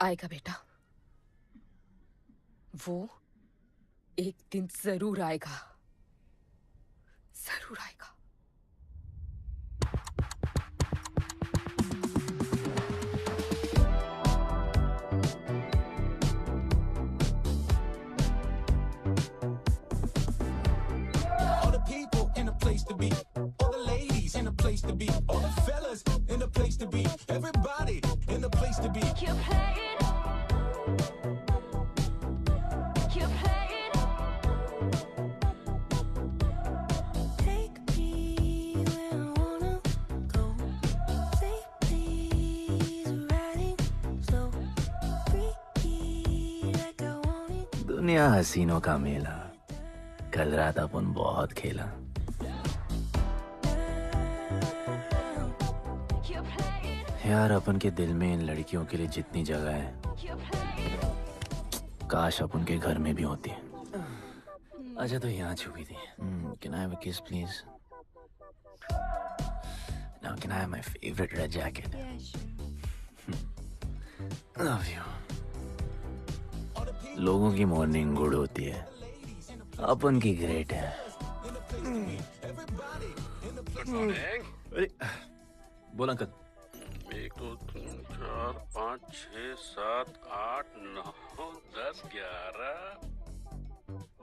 आएगा बेटा, वो एक दिन जरूर आएगा, जरूर आएगा। All the people in a place to be, all the ladies in a place to be, all the fellas in a place to be, everybody in a place to be. Keep playing. Keep playing. Take me where I wanna go. Say please, riding slow. Freaky like I want it. दुनिया हसीनों का मेला, कल रात अपन बहुत खेला। Keep playing. यार अपन के दिल में इन लड़कियों के लिए जितनी जगह है, Keep playing. काश अपन के घर में भी होती। अच्छा तो यहाँ छुपी थी। Can I have a kiss please? Now can I have my favorite red jacket? Yeah, sure. Love you. लोगों की मॉर्निंग गुड होती है, अपन की ग्रेट है। अरे बोल अंकल। 1 2 3 4 5 6 7 8 9 10 11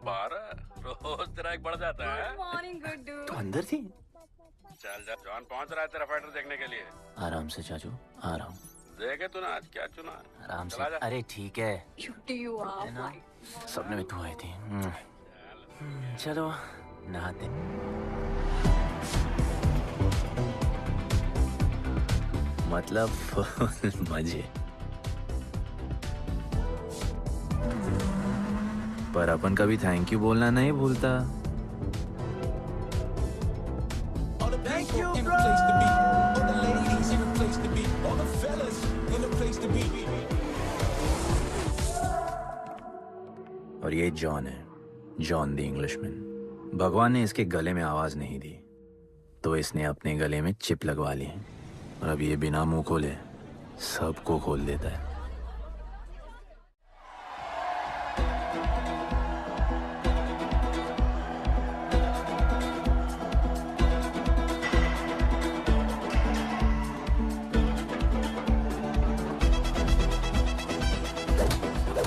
12 रोज तेरा एक बढ़ जाता है। Morning, good dude. तो अंदर थी। चल जा, जॉन पहुंच रहा है तेरा फाइटर देखने के लिए। आराम से चाचू, आराम। देखे तूने आज क्या चुना? आराम से। चला जा। अरे ठीक है, Cutie you are. है ना? सपने में तू आई थी। चलो नहाते। मतलब फुल मजे। पर अपन कभी थैंक यू बोलना नहीं भूलता। All the people in a place to be, all the ladies in a place to be, all the fellas in a place to be. और ये जॉन है, जॉन द इंग्लिशमैन। भगवान ने इसके गले में आवाज नहीं दी, तो इसने अपने गले में चिप लगवा ली, और अब ये बिना मुंह खोले सबको खोल देता है।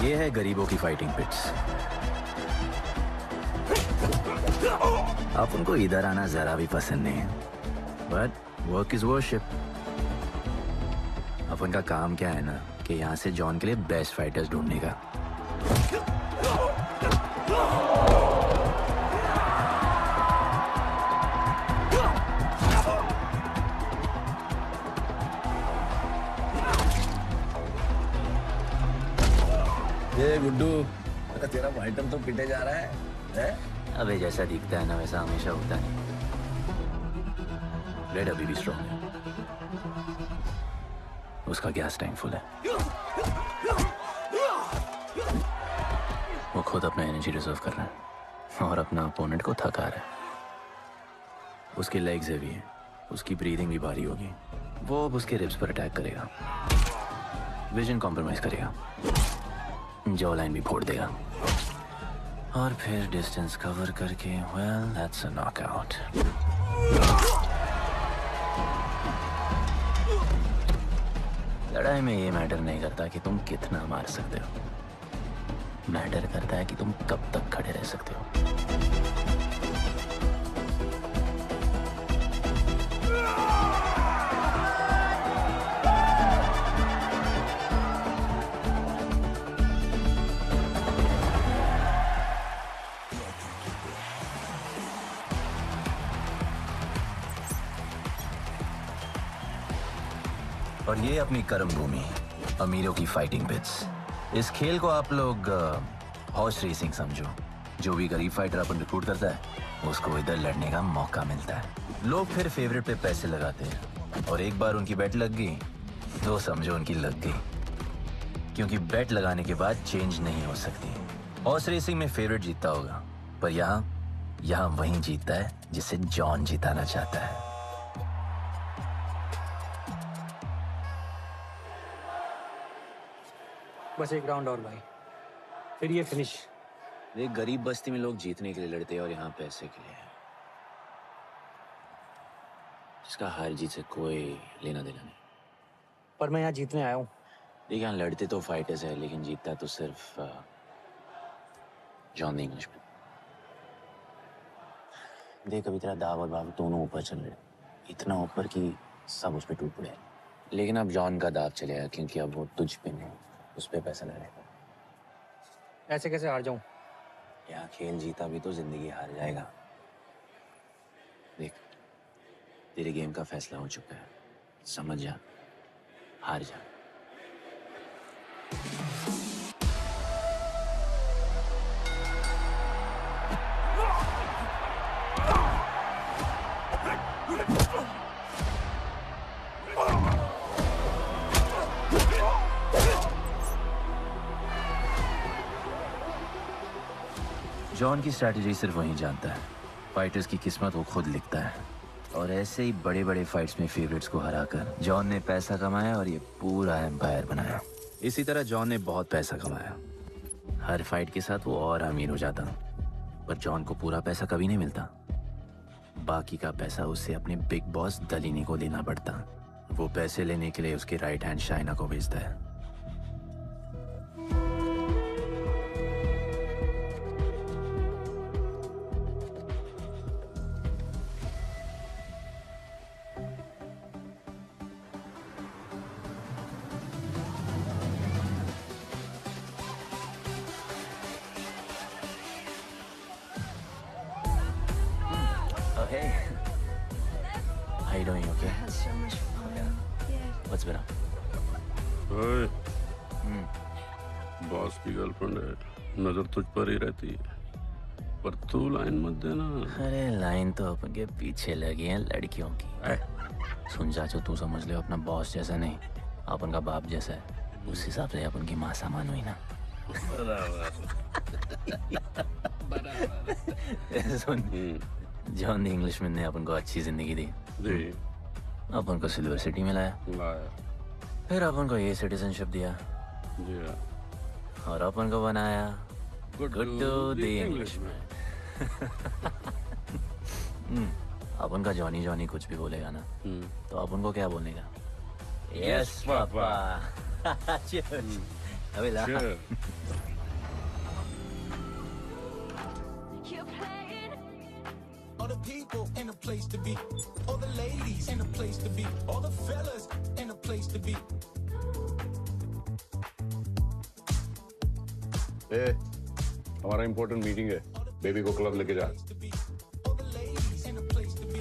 ये है गरीबों की फाइटिंग पिट्स। आप उनको इधर आना जरा भी पसंद नहीं है, बट वर्क इज वर्शिप। अपन का काम क्या है ना कि यहाँ से जॉन के लिए बेस्ट फाइटर्स ढूंढने का। ये गुड्डू, तेरा फाइटर तो पिटे जा रहा है? अबे जैसा दिखता है ना वैसा हमेशा होता नहीं। रेड अभी भी स्ट्रॉन्ग है, उसका गैस टैंक फुल है। वो खुद अपना एनर्जी रिजर्व कर रहा है और अपना अपोनेंट को थका रहा है। उसकी लेग्स हेवी है, उसकी ब्रीदिंग भी भारी होगी। वो अब उसके रिब्स पर अटैक करेगा, विजन कॉम्प्रोमाइज करेगा, जॉ लाइन भी फोड़ देगा, और फिर डिस्टेंस कवर करके वेल दैट्स अ नॉकआउट। लड़ाई में ये मैटर नहीं करता कि तुम कितना मार सकते हो, मैटर करता है कि तुम कब तक खड़े रह सकते हो। और ये अपनी कर्म भूमि, अमीरों की फाइटिंग पिट्स। इस खेल को आप लोग हॉर्स रेसिंग समझो। जो भी गरीब फाइटर अपन रिक्रूट करता है उसको इधर लड़ने का मौका मिलता है। लोग फिर फेवरेट पे पैसे लगाते हैं, और एक बार उनकी बेट लग गई तो समझो उनकी लग गई, क्योंकि बेट लगाने के बाद चेंज नहीं हो सकती। हॉर्स रेसिंग में फेवरेट जीतता होगा, पर यहाँ वही जीतता है जिसे जॉन जिताना चाहता है। बस एक राउंड और भाई, फिर ये फिनिश। एक गरीब बस्ती में लोग जीतने के लिए लड़ते हैं और यहाँ पैसे के लिए। इसका हार जीत से कोई लेना देना नहीं। पर मैं यहाँ जीतने आया हूँ। देख, यहाँ लड़ते तो फाइटर्स है, लेकिन जीतता तो सिर्फ जॉन द इंग्लिशमैन। देख, अभी तेरा दाव और बाव दोनों ऊपर चल रहे, इतना ऊपर कि सब उस पर टूट पड़े। लेकिन अब जॉन का दाव चलेगा, क्योंकि अब वो तुझ पे नहीं, उस पे पैसा लगाएगा। ऐसे कैसे हार जाऊँ? यहाँ खेल जीता भी तो जिंदगी हार जाएगा। देख, तेरे गेम का फैसला हो चुका है, समझ जा, हार जा। जॉन की स्ट्रैटेजी सिर्फ वही जानता है। फाइटर्स की किस्मत वो खुद लिखता है। और ऐसे ही बड़े बड़े फाइट्स में फेवरेट्स को हराकर जॉन ने पैसा कमाया और ये पूरा एम्पायर बनाया। इसी तरह जॉन ने बहुत पैसा कमाया। हर फाइट के साथ वो और अमीर हो जाता, पर जॉन को पूरा पैसा कभी नहीं मिलता। बाकी का पैसा उसे अपने बिग बॉस दलीनी को देना पड़ता। वो पैसे लेने के लिए उसके राइट हैंड शाइना को भेजता है। Oh, hey. How you doing? You okay? So much fun. Yeah. What's been up? ओए, बॉस की गर्लफ्रेंड है, नजर तुझ पर ही रहती है, पर तू लाइन मत देना। अरे लाइन तो अपन के पीछे लगी है लड़कियों की। सुन चाचो, तू समझ ले अपना बॉस जैसा नहीं, अपन का बाप जैसा है। उस हिसाब से अपन की माँ सामान हुई ना। सुन, जॉन द इंग्लिशमैन ने अपन को अच्छी जिंदगी दी। अपन को सिल्वर सिटी में लाया, फिर अपन को ये सिटीजनशिप दिया, और अपन को बनाया गुड्डू द इंग्लिशमैन। अपन का जॉनी जॉनी कुछ भी बोलेगा ना, तो अपन को क्या बोलने का? Yes papa. अबे ला। You're playing. All the people in a place to be, all the ladies in a place to be, all the fellas in a place to be. ए, हमारा इम्पोर्टेंट मीटिंग है, बेबी को club लेके जा। All the ladies in a place to be.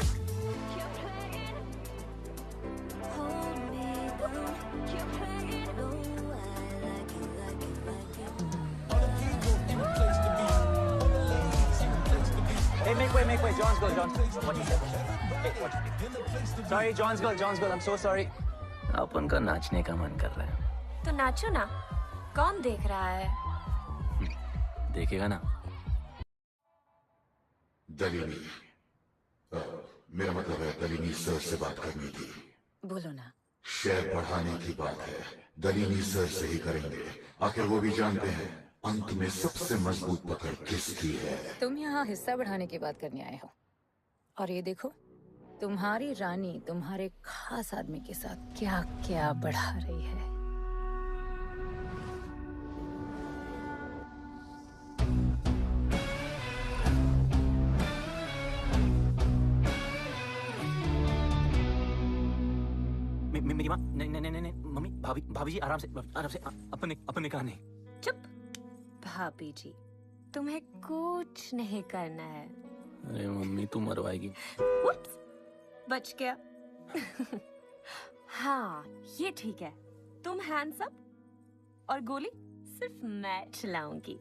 You're playing. Hold me down. You're playing. No, I like it, like it, like it. All the people in a place to be, all the ladies in a place to be. Hey, make way, John's girl, John's. What you said? Hey, what? Sorry, John's girl, I'm so sorry. अपन का नाचने का मन कर रहा है। तो नाचो ना, कौन देख रहा है? देखेगा ना। दलीनी, मेरा मतलब है दलीनी सर से बात करनी थी। बोलो ना। शेयर बढ़ाने की बात है, दलीनी सर से ही करेंगे। आखिर वो भी जानते हैं अंत में सबसे मजबूत पकड़ किसकी है। तुम यहाँ हिस्सा बढ़ाने की बात करने आए हो, और ये देखो तुम्हारी रानी तुम्हारे खास आदमी के साथ क्या क्या बढ़ा रही है। मेरी माँ, नहीं, मम्मी, भाभी जी, आराम से अपने कहा नहीं। चुप। भाभी जी, तुम्हें कुछ नहीं करना है। अरे मम्मी, तू मरवाएगी। Whoops, बच गया। हाँ, ये ठीक है। तुम हैंड्स अप और गोली सिर्फ मैं चलाऊंगी।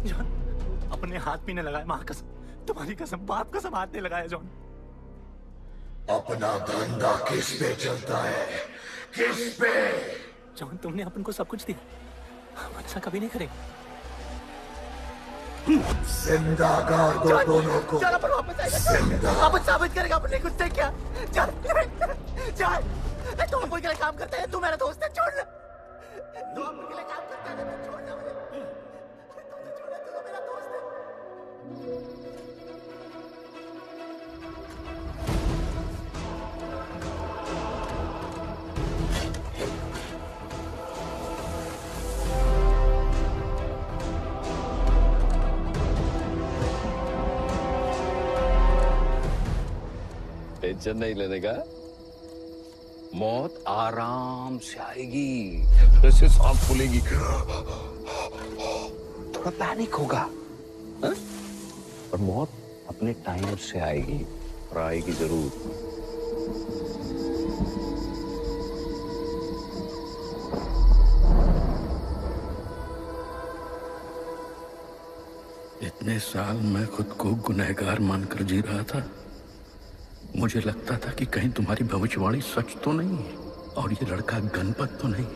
जॉन, अपने हाथ पीने लगाए, माँ कसम, तुम्हारी कसम, बाप कसम, हाथ नहीं लगाया जॉन। अपना धंधा किस पे चलता है, किस पे? जॉन, तुमने अपन को सब कुछ दिया, हम ऐसा कभी नहीं करेंगे। जिंदा कर दो दोनों को। चल अपन वापस आएगा। जिंदा। अपन साबित करेगा अपने खुद से क्या। चल चल। तू अपन के लिए काम करता है, तू मेरा दोस्त है, छोड़ ना। तू अपन के लिए काम करता है, तू छोड़ ना मुझे। तू छोड़ ना, तू तो मेरा दोस्त है। टेंशन नहीं लेने का, मौत आराम से आएगी, जैसे सांस फूलेगी, थोड़ा पैनिक होगा, हा? और मौत अपने टाइम से आएगी, और आएगी जरूर। इतने साल मैं खुद को गुनहगार मानकर जी रहा था। मुझे लगता था कि कहीं तुम्हारी भविष्यवाणी सच तो नहीं है और ये लड़का गणपत तो नहीं।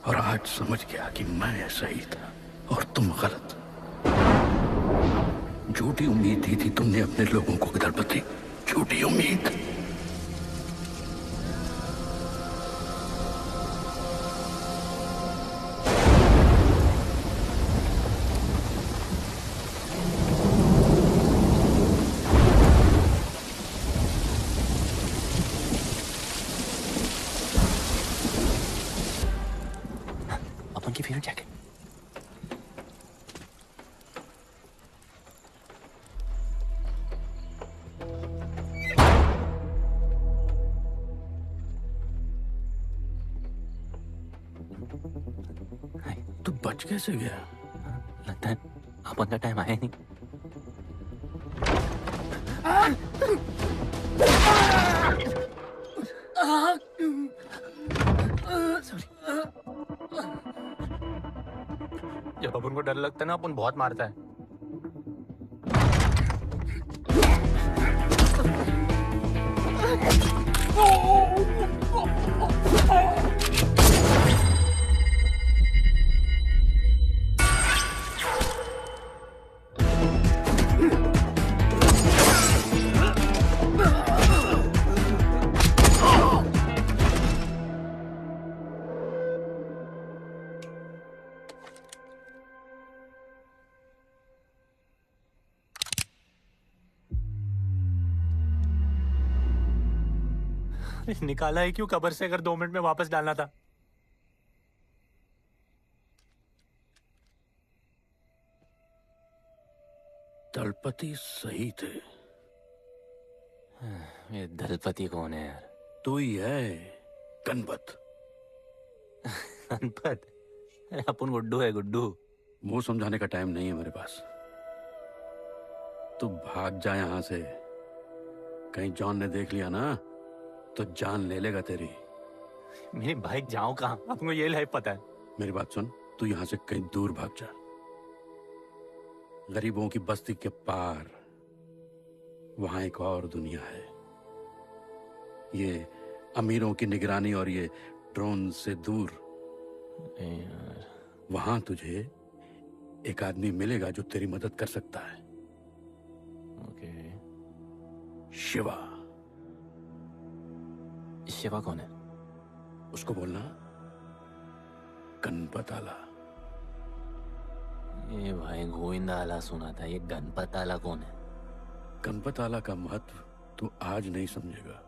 और आज समझ गया कि मैं सही था और तुम गलत। झूठी उम्मीद दी थी तुमने अपने लोगों को दलपति, झूठी उम्मीद। अपन की फेवरेट जैकेट। तू बच कैसे गया? लगता है अपन का टाइम आया नहीं। जब अपन को डर लगता है ना, अपन बहुत मारता है। निकाला है क्यों कब्र से, अगर 2 मिनट में वापस डालना था। दलपति सही थे। ये दलपति कौन है यार? तू ही है गणपत। गणपत? अरे अपन गुड्डू है, गुड्डू। मुंह समझाने का टाइम नहीं है मेरे पास। तू भाग जा यहां से। कहीं जॉन ने देख लिया ना तो जान ले लेगा तेरी। मेरी बाइक जाऊं कहाँ? आपको ये लाइफ पता है। मेरी बात सुन, तू यहां से कहीं दूर भाग जा। गरीबों की बस्ती के पार वहां एक और दुनिया है। ये अमीरों की निगरानी और ये ड्रोन से दूर। वहां तुझे एक आदमी मिलेगा जो तेरी मदद कर सकता है। ओके। शिवा। शिवा कौन है? उसको बोलना गणपत आला। ये भाई गोविंदा आला सुना था, ये गणपत आला कौन है? गणपत आला का महत्व तू आज नहीं समझेगा,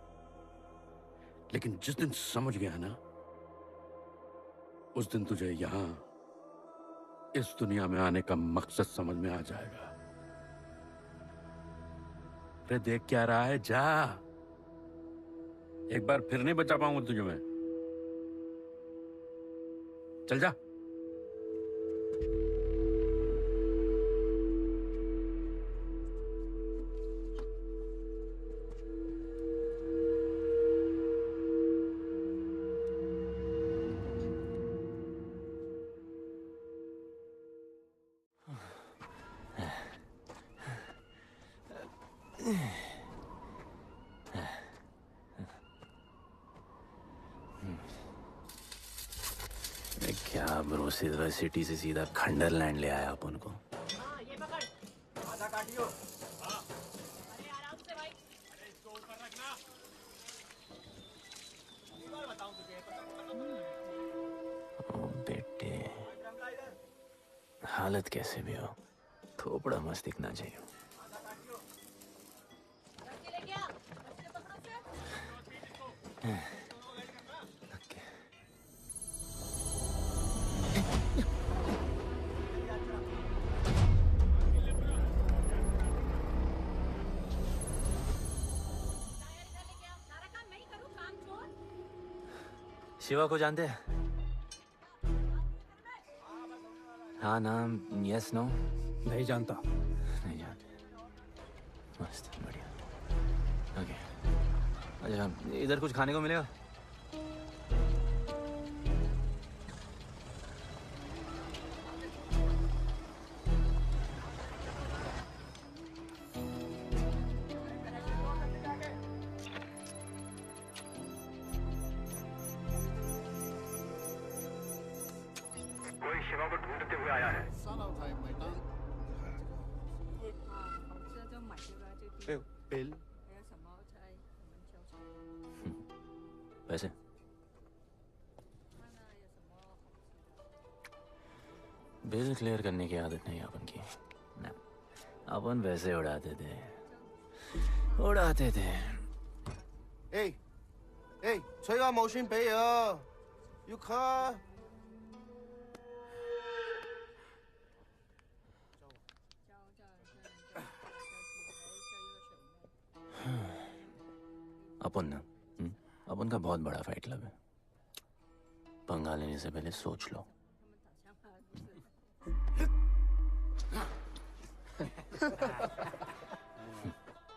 लेकिन जिस दिन समझ गया ना, उस दिन तुझे यहां इस दुनिया में आने का मकसद समझ में आ जाएगा। अरे देख क्या रहा है, जा। एक बार फिर नहीं बचा पाऊंगा तुझे मैं। चल जा। क्या ब्रो, सिल्वर सिटी से सीधा खंडरलैंड ले आया अपन को। ओ बेटे, हालत कैसे भी हो, थोपड़ा मस्त दिखना चाहिए। शिवा को जानते हैं? हाँ नाम, यस नो? नहीं जानता। नहीं जानते। मस्त, बढ़िया। ओके, अच्छा इधर कुछ खाने को मिलेगा? बिल वैसे बिल क्लियर करने की आदत नहीं अपन की ना, अपन वैसे उड़ाते थे। 吹下冇錢俾啊，要卡。 अपन ना, अपन का बहुत बड़ा फाइट क्लब है। पंगा लेने से पहले सोच लो।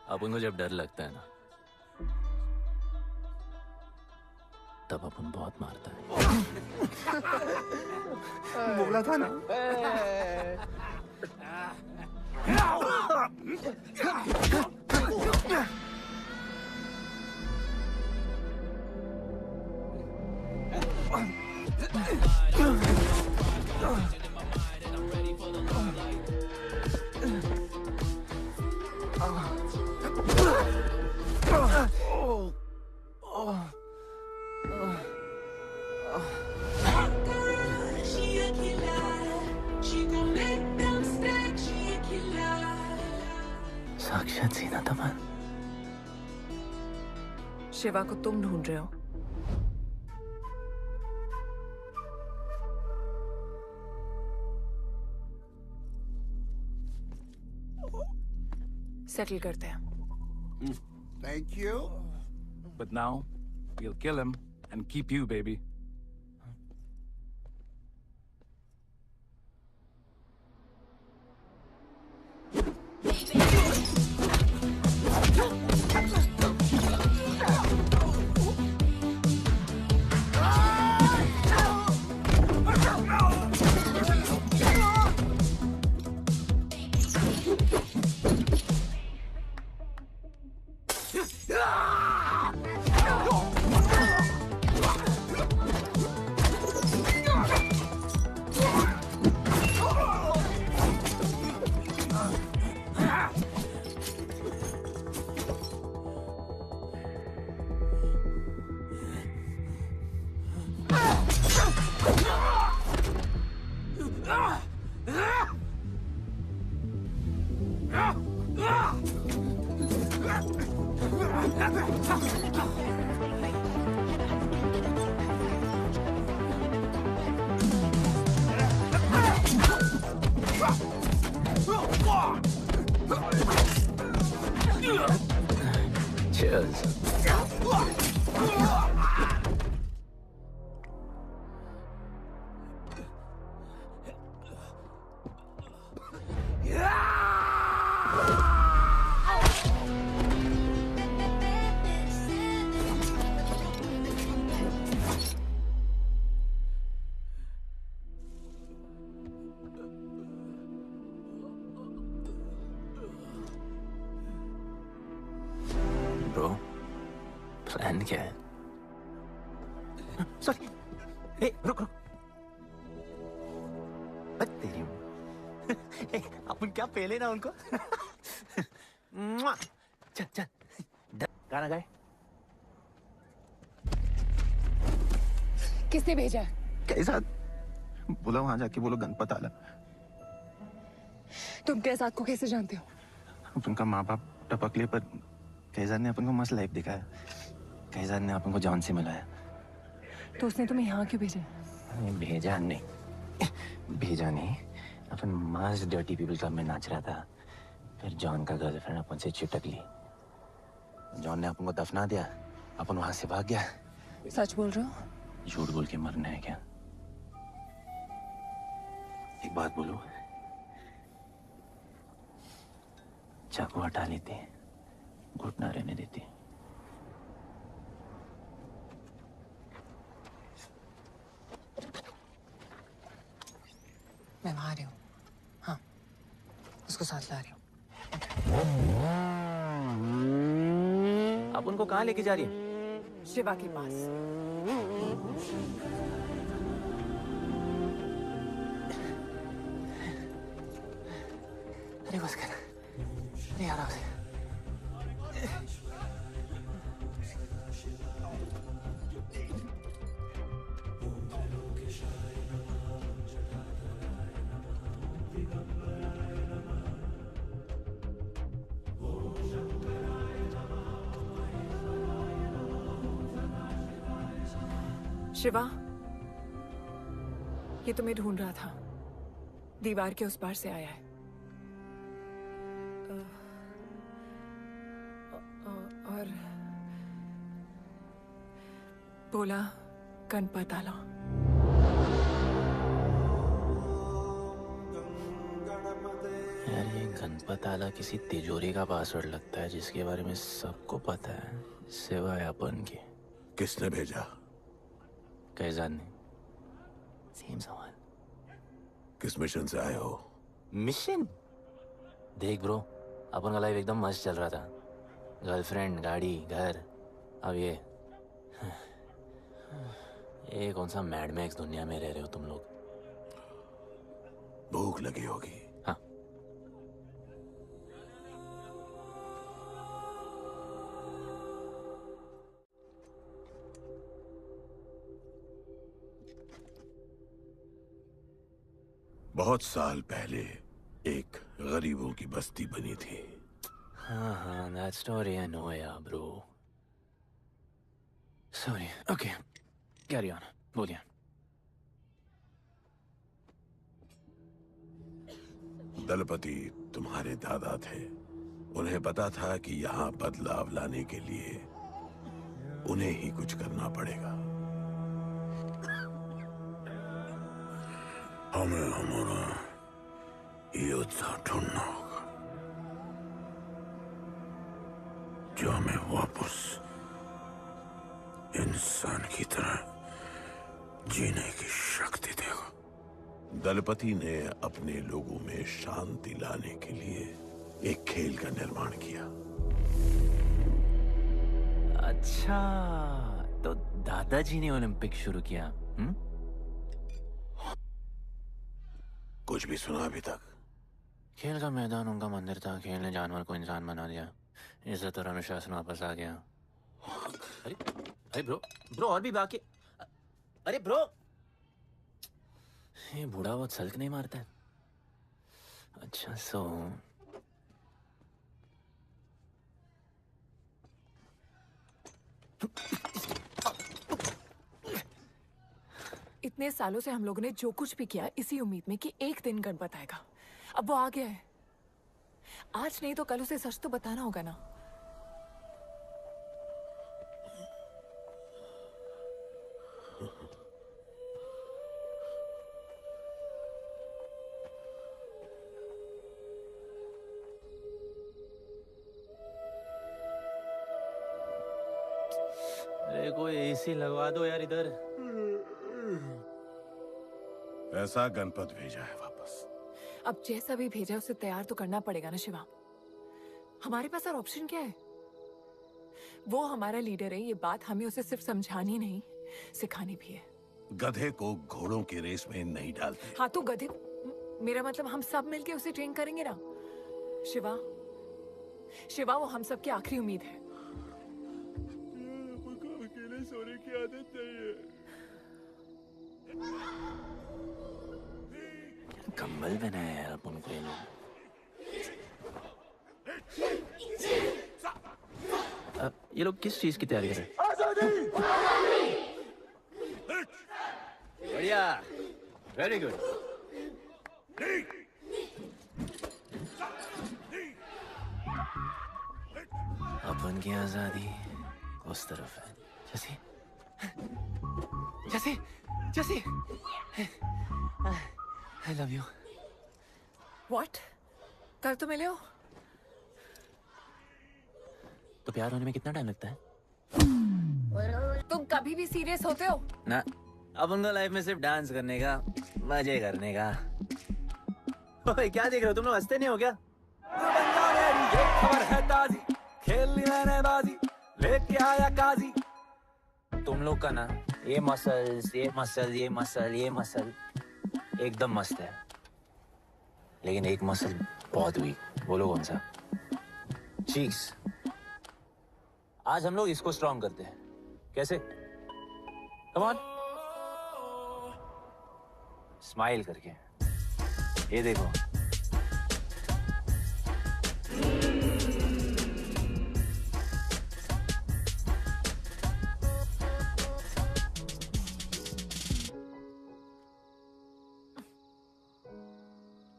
अपन को जब डर लगता है ना, तब अपन बहुत मारता है। बोला था ना। साक्षात सीना तमन। शिवा को तुम ढूंढ रहे हो? सेटल करते हैं। Thank you. But now, we'll kill him and keep you, baby. Cheers. Bro, plan क्या है? सॉरी, रुक रुक, तेरी ए, अपन क्या पहले ना उनको मुआ। चल चल गाना गाए। किसने भेजा है? कैसा बोला वहां जाके बोलो गणपत आला। तुम कैसाद को कैसे जानते हो? अपन का माँ बाप टपकले पर कैसाद ने अपन को मस्त लाइफ दिखाया। कैसाद ने अपन को जॉन से मिलाया। तो उसने तुम्हें यहाँ क्यों भेजा? भेजा नहीं, भेजा नहीं। अपन मस्त डर्टी पीपल क्लब में नाच रहा था, फिर जॉन का गर्लफ्रेंड अपन से चिपक ली। जॉन ने अपन को दफना दिया, अपन वहां से भाग गया। सच बोल रहे हो? झूठ बोल के मरना है क्या? एक बात बोलूं, चाकू हटा लेते, घुटना रहने देते। मैं वहां आ रही हूँ। हाँ, उसको साथ ला रही हूँ। आप उनको कहाँ लेके जा रही है? शिवा के पास। अरे बस कर, अरे आराम से। शिवा, ये तुम्हें ढूंढ रहा था। दीवार के उस पार से आया है। और बोला गणपत आला। यार ये गणपत आला किसी तिजोरी का पासवर्ड लगता है जिसके बारे में सबको पता है सिवाय अपन के। किसने भेजा? कैसाद ने। सेम सवाल। किस मिशन से आए हो? मिशन? देख ब्रो, अपन का लाइफ एकदम मस्त चल रहा था। गर्लफ्रेंड, गाड़ी, घर। अब ये कौन सा मैड मैक्स दुनिया में रह रहे हो तुम लोग। भूख लगी होगी। हाँ। बहुत साल पहले एक गरीबों की बस्ती बनी थी। हाँ, that story I know यार bro. Sorry, okay, carry on, बोलिए। दलपति तुम्हारे दादा थे। उन्हें पता था कि यहाँ बदलाव लाने के लिए उन्हें ही कुछ करना पड़ेगा। हमें हमारा योद्धा ढूंढना होगा जो हमें वापस इंसान की तरह जीने की शक्ति देगा। दलपति ने अपने लोगों में शांति लाने के लिए एक खेल का निर्माण किया। अच्छा, तो दादाजी ने ओलंपिक शुरू किया। कुछ भी सुना अभी तक? खेल का मैदान उनका मंदिर था। खेल ने जानवर को इंसान बना दिया। इज्जत और अनुशासन वापस आ गया। अरे अरे ब्रो और भी बाकी। अरे ब्रो, ये बूढ़ा बहुत सल्क नहीं मारता है। अच्छा सो इतने सालों से हम लोगों ने जो कुछ भी किया इसी उम्मीद में कि एक दिन गणपत आएगा। अब वो आ गया है। आज नहीं तो कल उसे सच तो बताना होगा ना। अरे कोई एसी लगवा दो यार इधर। ऐसा गणपत भेजा है वापस। अब जैसा भी भेजा उसे तैयार तो करना पड़ेगा ना शिवा। हमारे पास और ऑप्शन क्या है? वो हमारा लीडर है, ये बात हमें उसे सिर्फ समझानी नहीं सिखानी भी है। गधे को घोड़ों की रेस में नहीं डालते। हाँ तो गधे को मेरा मतलब हम सब मिलके उसे ट्रेन करेंगे ना। शिवा, शिवा वो हम सब की आखिरी उम्मीद है। मुझको अकेले सोने की आदत नहीं है। कंबल बनाया यार अपन को ये लोग। ये लोग किस चीज की तैयारी कर रहे हैं? बढ़िया, वेरी गुड। अपन की आजादी उस तरफ है। जैसे जैसे जैसे आई लव यू। What? कल तो मिले हो। तो प्यार होने में कितना टाइम लगता है? तुम कभी भी सीरियस होते हो? ना, अपन को लाइफ में सिर्फ डांस करने का, मजे करने का। ओए क्या देख रहे हो तुम लोग, हंसते नहीं हो क्या? खबर है ताजी, खेलनी मैंने बाजी, लेके आया काजी। तुम लोग का ना ये मसल्स, ये मसल, ये मसल, ये मसल एकदम मस्त है, लेकिन एक मसल बहुत वीक। बोलो कौन सा? चीक्स। आज हम लोग इसको स्ट्रॉन्ग करते हैं। कैसे? कम ऑन, स्माइल करके। ये देखो,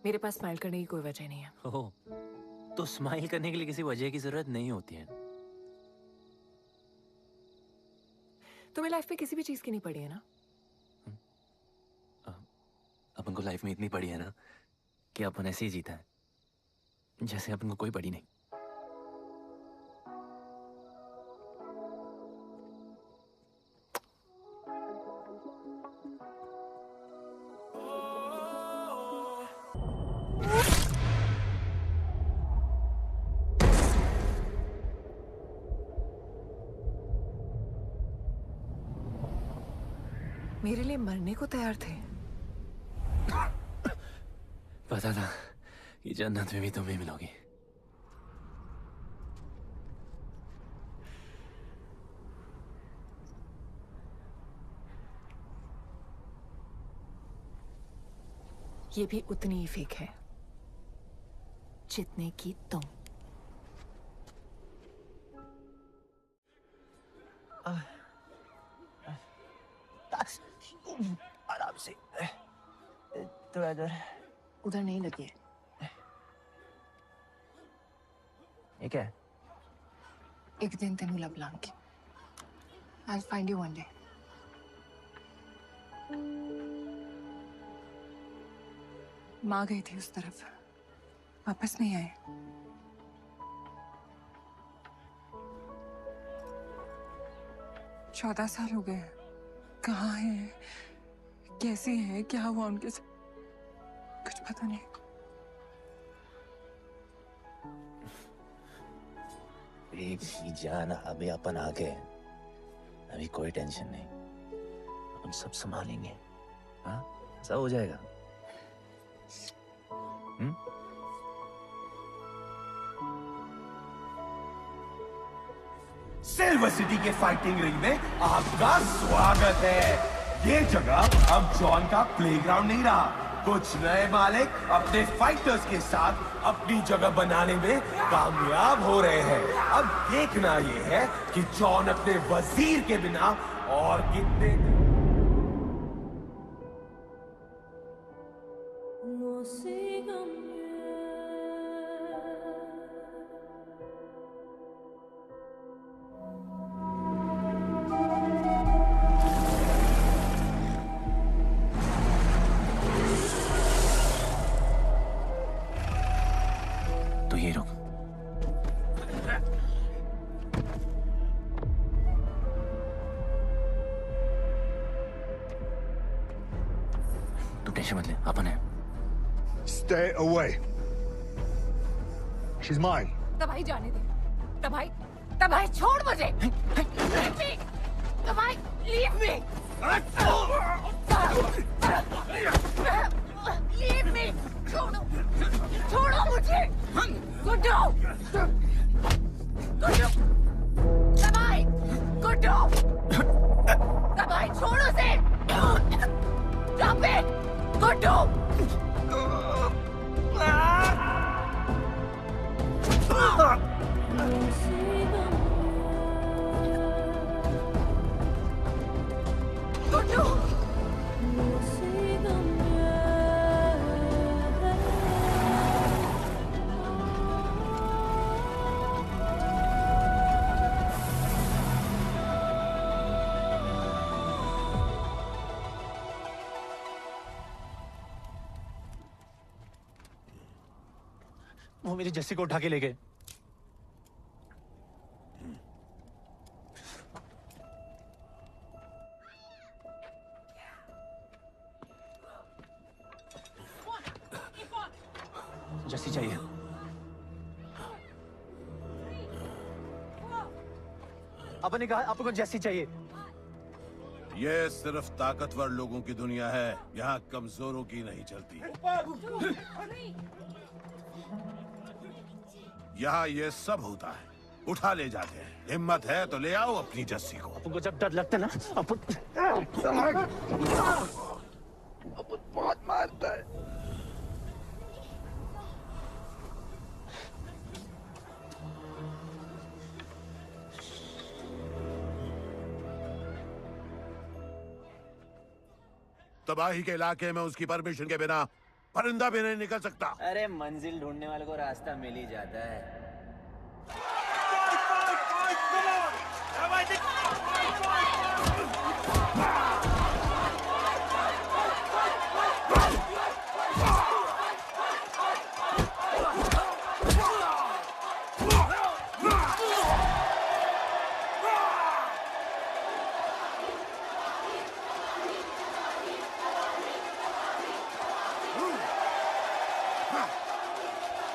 मेरे पास स्माइल करने की कोई वजह नहीं है। ओह, तो स्माइल करने के लिए किसी वजह की जरूरत नहीं होती है। तुम्हें लाइफ में किसी भी चीज की नहीं पड़ी है ना? अपन को लाइफ में इतनी पड़ी है ना कि अपन ऐसे ही जीता है जैसे अपन को कोई पड़ी नहीं। मेरे लिए मरने को तैयार थे। पता था कि जन्नत में भी तुम ही मिलोगी। ये भी उतनी ही फेक है जितने की तुम। आराम से, थोड़ा इधर। उधर नहीं लगी है। ये क्या है? एक दिन तेनू लब Langi. I'll find you one day. माँ गई थी उस तरफ, वापस नहीं आए। चौदह साल हो गए। कहाँ है, कैसे है, क्या हुआ उनके साथ, कुछ पता नहीं। बेबी जान, अभी अपन आ गए, अभी कोई टेंशन नहीं, अपन सब संभालेंगे। हाँ, सब हो जाएगा। सिल्वर सिटी के फाइटिंग रिंग में आपका स्वागत है। ये जगह अब जॉन का प्लेग्राउंड नहीं रहा। कुछ नए मालिक अपने फाइटर्स के साथ अपनी जगह बनाने में कामयाब हो रहे हैं। अब देखना ये है कि जॉन अपने वजीर के बिना और कितने तो ये रुक। तू टेंशन मत ले, अपन है। Stay away. She's mine. तबाही जाने दे। तबाही छोड़ मुझे। तबाही leave me. Leave me. Guddu! Guddu! वो मेरी जस्सी को उठा के ले गए। जस्सी चाहिए। अपन ने कहा आपको जस्सी चाहिए। ये सिर्फ ताकतवर लोगों की दुनिया है, यहाँ कमजोरों की नहीं चलती। यहाँ ये सब होता है, उठा ले जाते हैं। हिम्मत है तो ले आओ अपनी जस्सी को। आपको जब डर लगता है ना, अपन बहुत मारता है। तबाही के इलाके में उसकी परमिशन के बिना परिंदा भी नहीं निकल सकता। अरे मंजिल ढूंढने वाले को रास्ता मिल ही जाता है।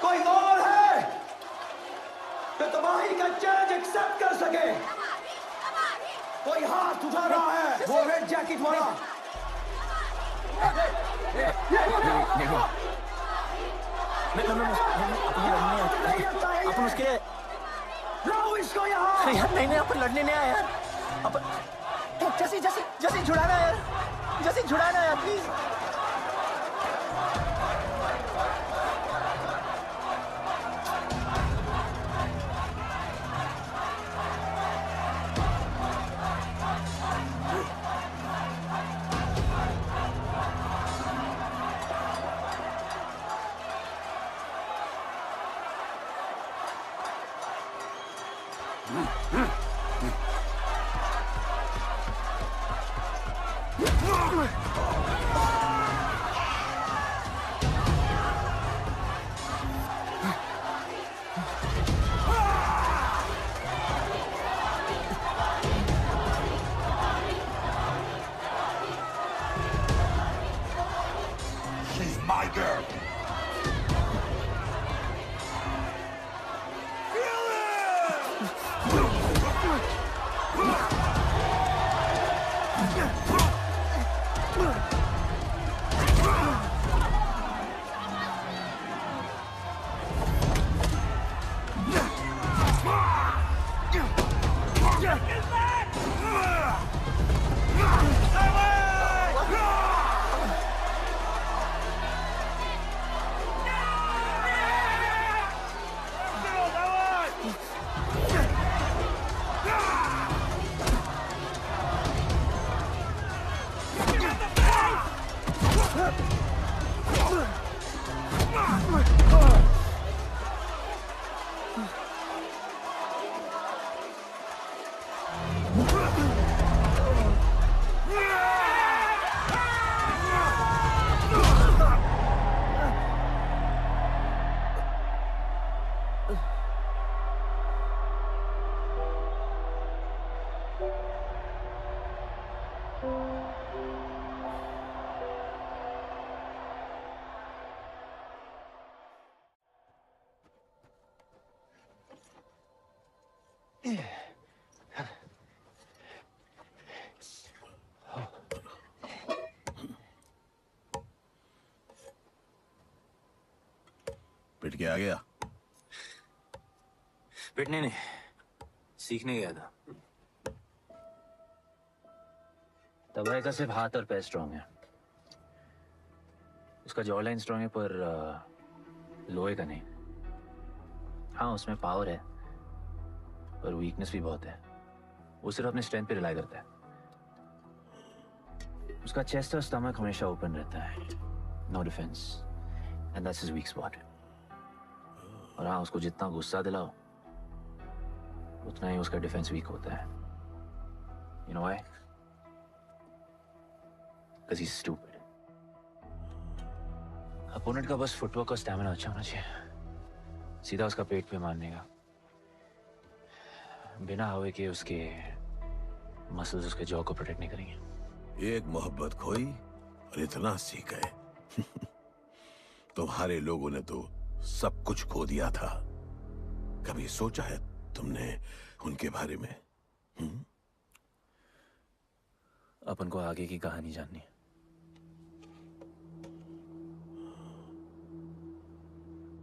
कोई और है जो तबाही का चैलेंज एक्सेप्ट कर सके? कोई हाथ उठा रहा है? वो रेड जैकेट वाला। अपन उसके लाओ इसको यहाँ। यार नहीं अपन लड़ने नहीं आया यार। अपन जैसी जैसी जैसी छुड़ाना यार, जैसी छुड़ाना यार प्लीज। She's my girl. पिट के आ गया। पिटने नहीं, सीखने गया था। तबाही का सिर्फ हाथ और पैर स्ट्रांग है, उसका जॉ लाइन स्ट्रांग है पर लोहे का नहीं। हाँ उसमें पावर है पर वीकनेस भी बहुत है। वो सिर्फ अपने स्ट्रेंथ पे रिलाई करता है। उसका चेस्ट और स्टमक हमेशा ओपन रहता है। No defence and that's his weak spot. और हाँ उसको जितना गुस्सा दिलाओ उतना ही उसका डिफेंस वीक होता है। You know why? Because he's stupid. Opponent का बस फुटवर्क और स्टैमिना अच्छा होना चाहिए। सीधा उसका पेट पे मारने का, बिना हवा के उसके मसल्स उसके जॉ को प्रोटेक्ट नहीं करेंगे। एक मोहब्बत खोई और इतना सीख गए। तुम्हारे लोगों ने तो सब कुछ खो दिया था। कभी सोचा है तुमने उनके बारे में? अपन को आगे की कहानी जाननी है।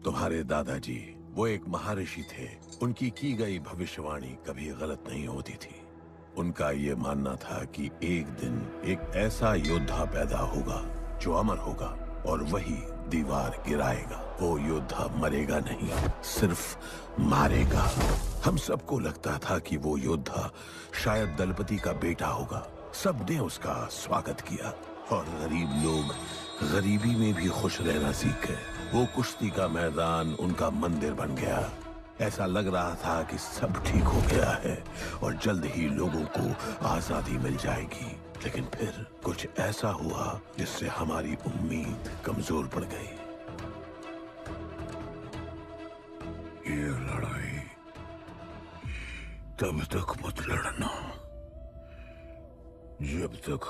तुम्हारे दादाजी वो एक महर्षि थे। उनकी की गई भविष्यवाणी कभी गलत नहीं होती थी। उनका ये मानना था कि एक दिन एक ऐसा योद्धा पैदा होगा जो अमर होगा और वही दीवार गिराएगा। वो योद्धा मरेगा नहीं, सिर्फ मारेगा। हम सबको लगता था कि वो योद्धा शायद दलपति का बेटा होगा। सबने उसका स्वागत किया और गरीब लोग गरीबी में भी खुश रहना सीख गए। वो कुश्ती का मैदान उनका मंदिर बन गया। ऐसा लग रहा था कि सब ठीक हो गया है और जल्द ही लोगों को आजादी मिल जाएगी। लेकिन फिर कुछ ऐसा हुआ जिससे हमारी उम्मीद कमजोर पड़ गई। ये लड़ाई तब तक मत लड़ना जब तक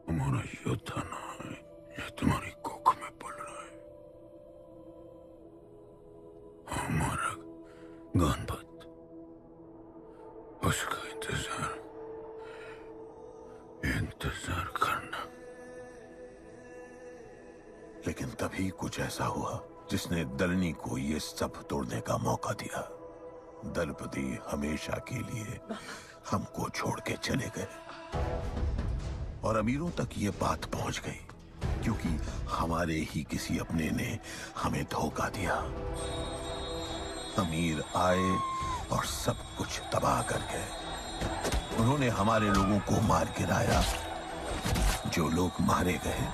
हमारा योद्धा ना है या तुम्हारी कोख में पड़ रहा है। हमारा गणपत, उसका इंतजार करना। लेकिन तभी कुछ ऐसा हुआ जिसने दलनी को ये सब तोड़ने का मौका दिया। दलपति हमेशा के लिए हमको छोड़ के चले गए और अमीरों तक ये बात पहुंच गई क्योंकि हमारे ही किसी अपने ने हमें धोखा दिया। अमीर आए और सब कुछ तबाह कर गए। उन्होंने हमारे लोगों को मार गिराया। जो लोग मारे गए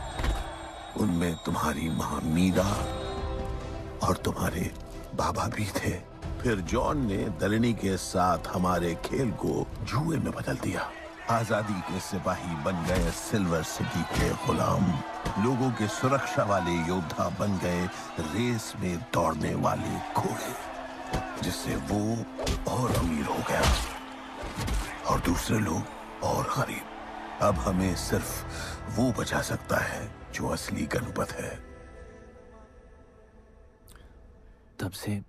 उनमें तुम्हारी मां मीरा और तुम्हारे बाबा भी थे। फिर जॉन ने दलनी के साथ हमारे खेल को जुए में बदल दिया। आजादी के सिपाही बन गए सिल्वर सिटी के गुलाम। लोगों के सुरक्षा वाले योद्धा बन गए रेस में दौड़ने वाले घोड़े, जिससे वो और अमीर हो गया और दूसरे लोग और गरीब। अब हमें सिर्फ वो बचा सकता है जो असली गणपत है। तब से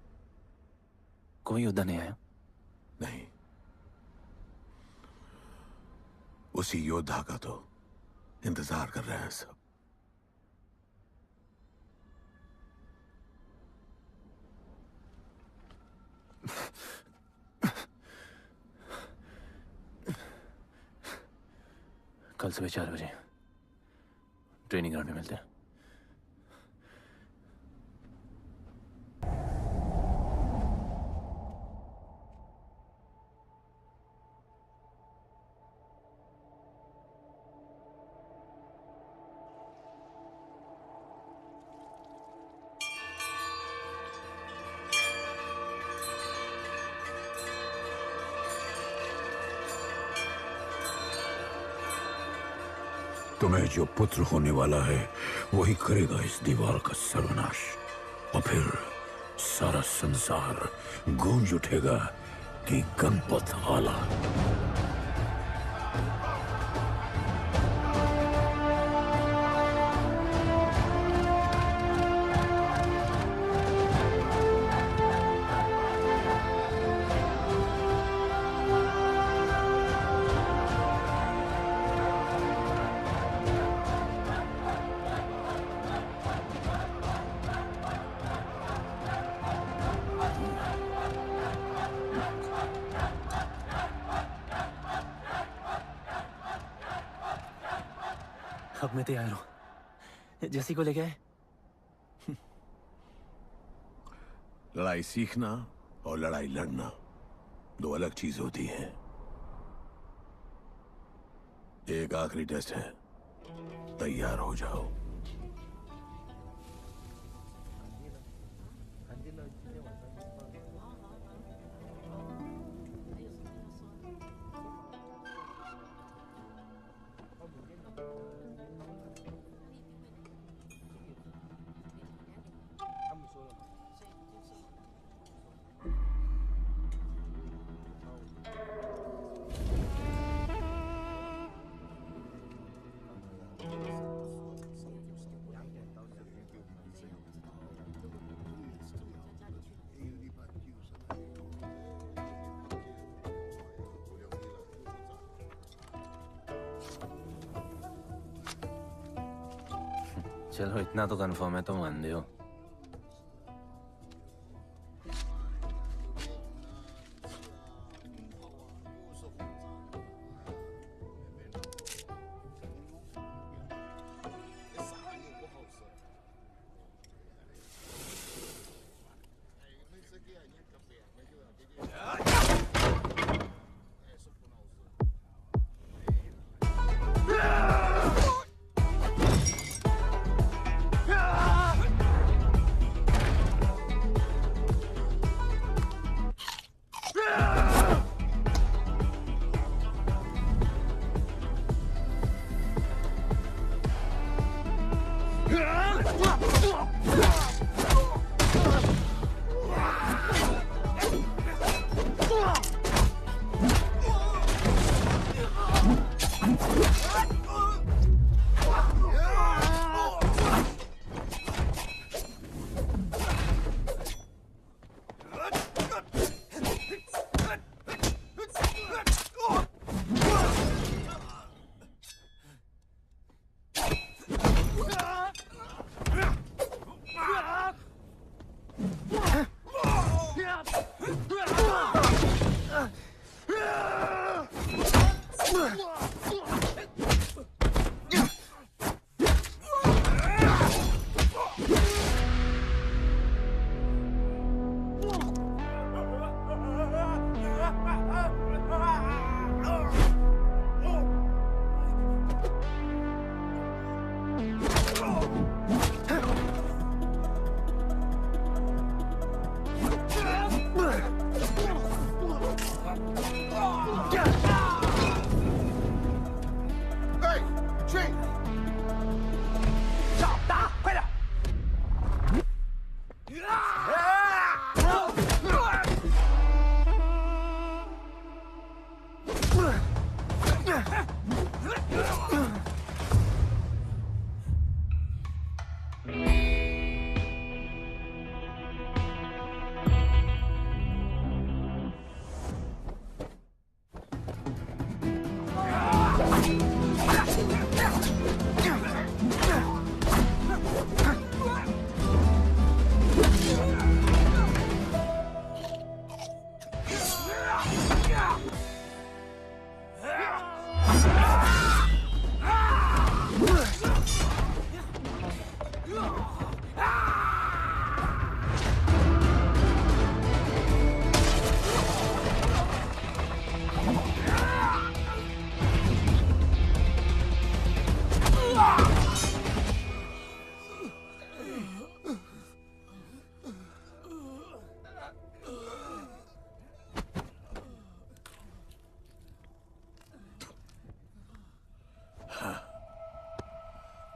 कोई योद्धा नहीं आया? नहीं, उसी योद्धा का तो इंतजार कर रहे हैं सब। कल सुबह 4 बजे ट्रेनिंग ग्राउंड में मिलते हैं। तुम्हें जो पुत्र होने वाला है वही करेगा इस दीवार का सर्वनाश। और फिर सारा संसार गूंज उठेगा कि गणपत आला। अब मैं तैयार हूं। जेसी को लेके आए? लड़ाई सीखना और लड़ाई लड़ना दो अलग चीज होती है। एक आखिरी टेस्ट है, तैयार हो जाओ। चलो इतना तो कंफर्म है, तुम अंधे हो।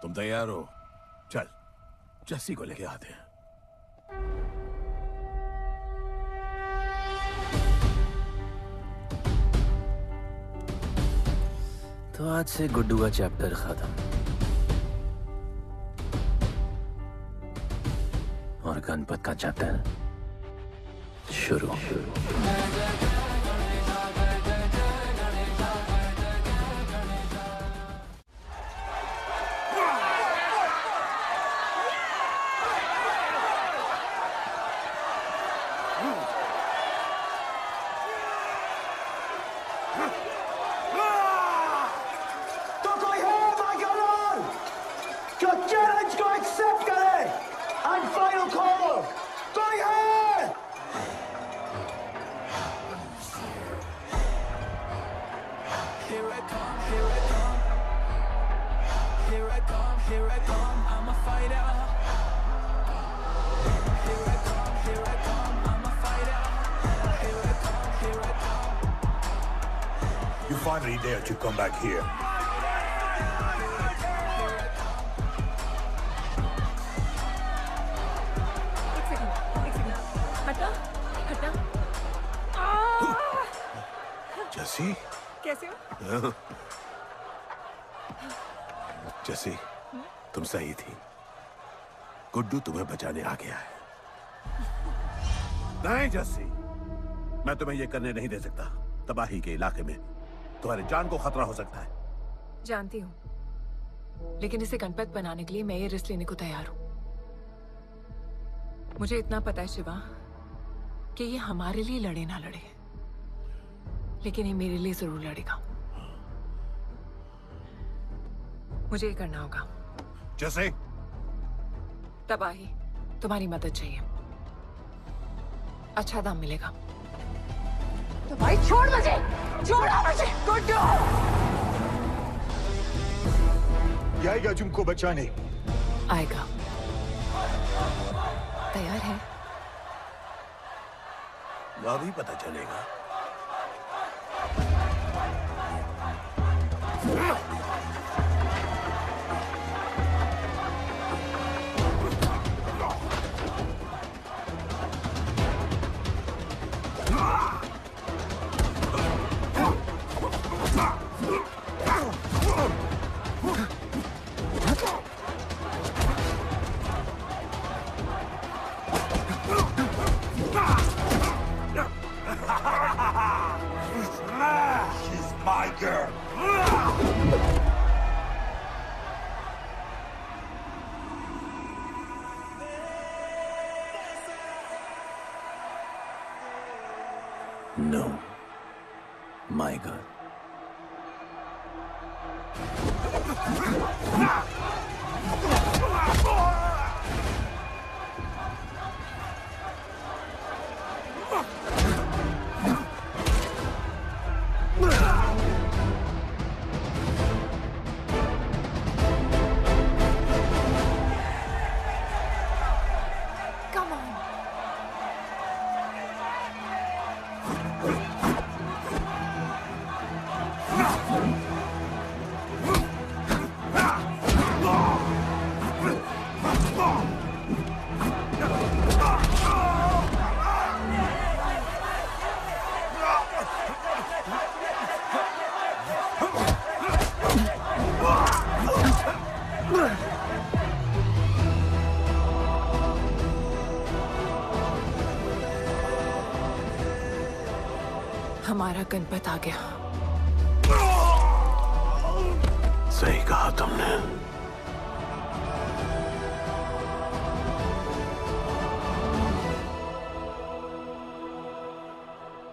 तुम तैयार हो? चल जस्सी को लेके आते हैं। तो आज से गुड्डू का चैप्टर खत्म और गणपत का चैप्टर शुरू। तो कोई है बाकी जो चैलेंज One final call. कोई है? Here I come, here I come. Here I come, here I come. I'm a fighter. Here I come, here I come. I'm a fighter. Here I come, here I come. You finally dared to come back here. एक second हटा हटा जसी कैसे हो? जसी तुम सही थी। गुड्डू तुम्हें बचाने आ गया है। नहीं जसी, मैं तुम्हें ये करने नहीं दे सकता। तबाही के इलाके में तुम्हारी जान को खतरा हो सकता है। जानती हूँ, लेकिन इसे गणपत बनाने के लिए मैं ये रिस्क लेने को तैयार हूँ। मुझे इतना पता है शिवा कि ये हमारे लिए लड़े ना लड़े, लेकिन ये मेरे लिए जरूर लड़ेगा। मुझे ये करना होगा। जैसे तबाही, तुम्हारी मदद चाहिए। अच्छा दाम मिलेगा। तो भाई छोड़ मुझे, छोड़ो मुझे। गुड्डू ये आएगा तुमको बचाने। आएगा। तैयार है? अभी पता चलेगा। She's my girl. No, my girl. Come on. हमारा गणपत आ गया। सही कहा तुमने।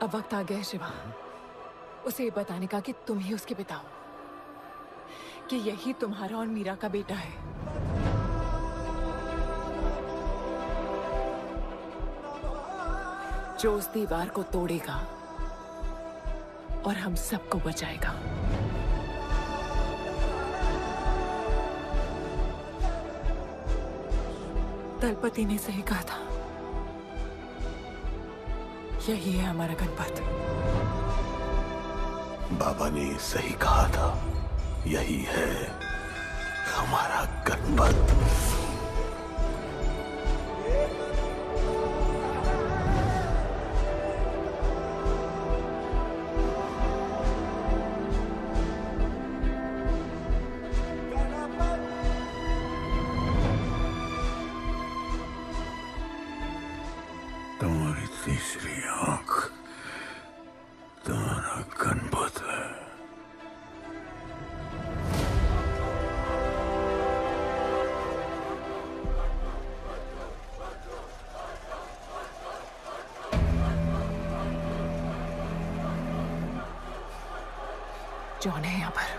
अब वक्त आ गया है शिवा, उसे ये बताने का कि तुम ही उसके पिता हो, कि यही तुम्हारा और मीरा का बेटा है। जो उस दीवार को तोड़ेगा और हम सबको बचाएगा। दलपति ने सही कहा था, यही है हमारा गणपत। बाबा ने सही कहा था, यही है हमारा गणपत। तुम्हारी तीसरी आंख तुम्हारा गणपत है। जॉन है यहाँ पर।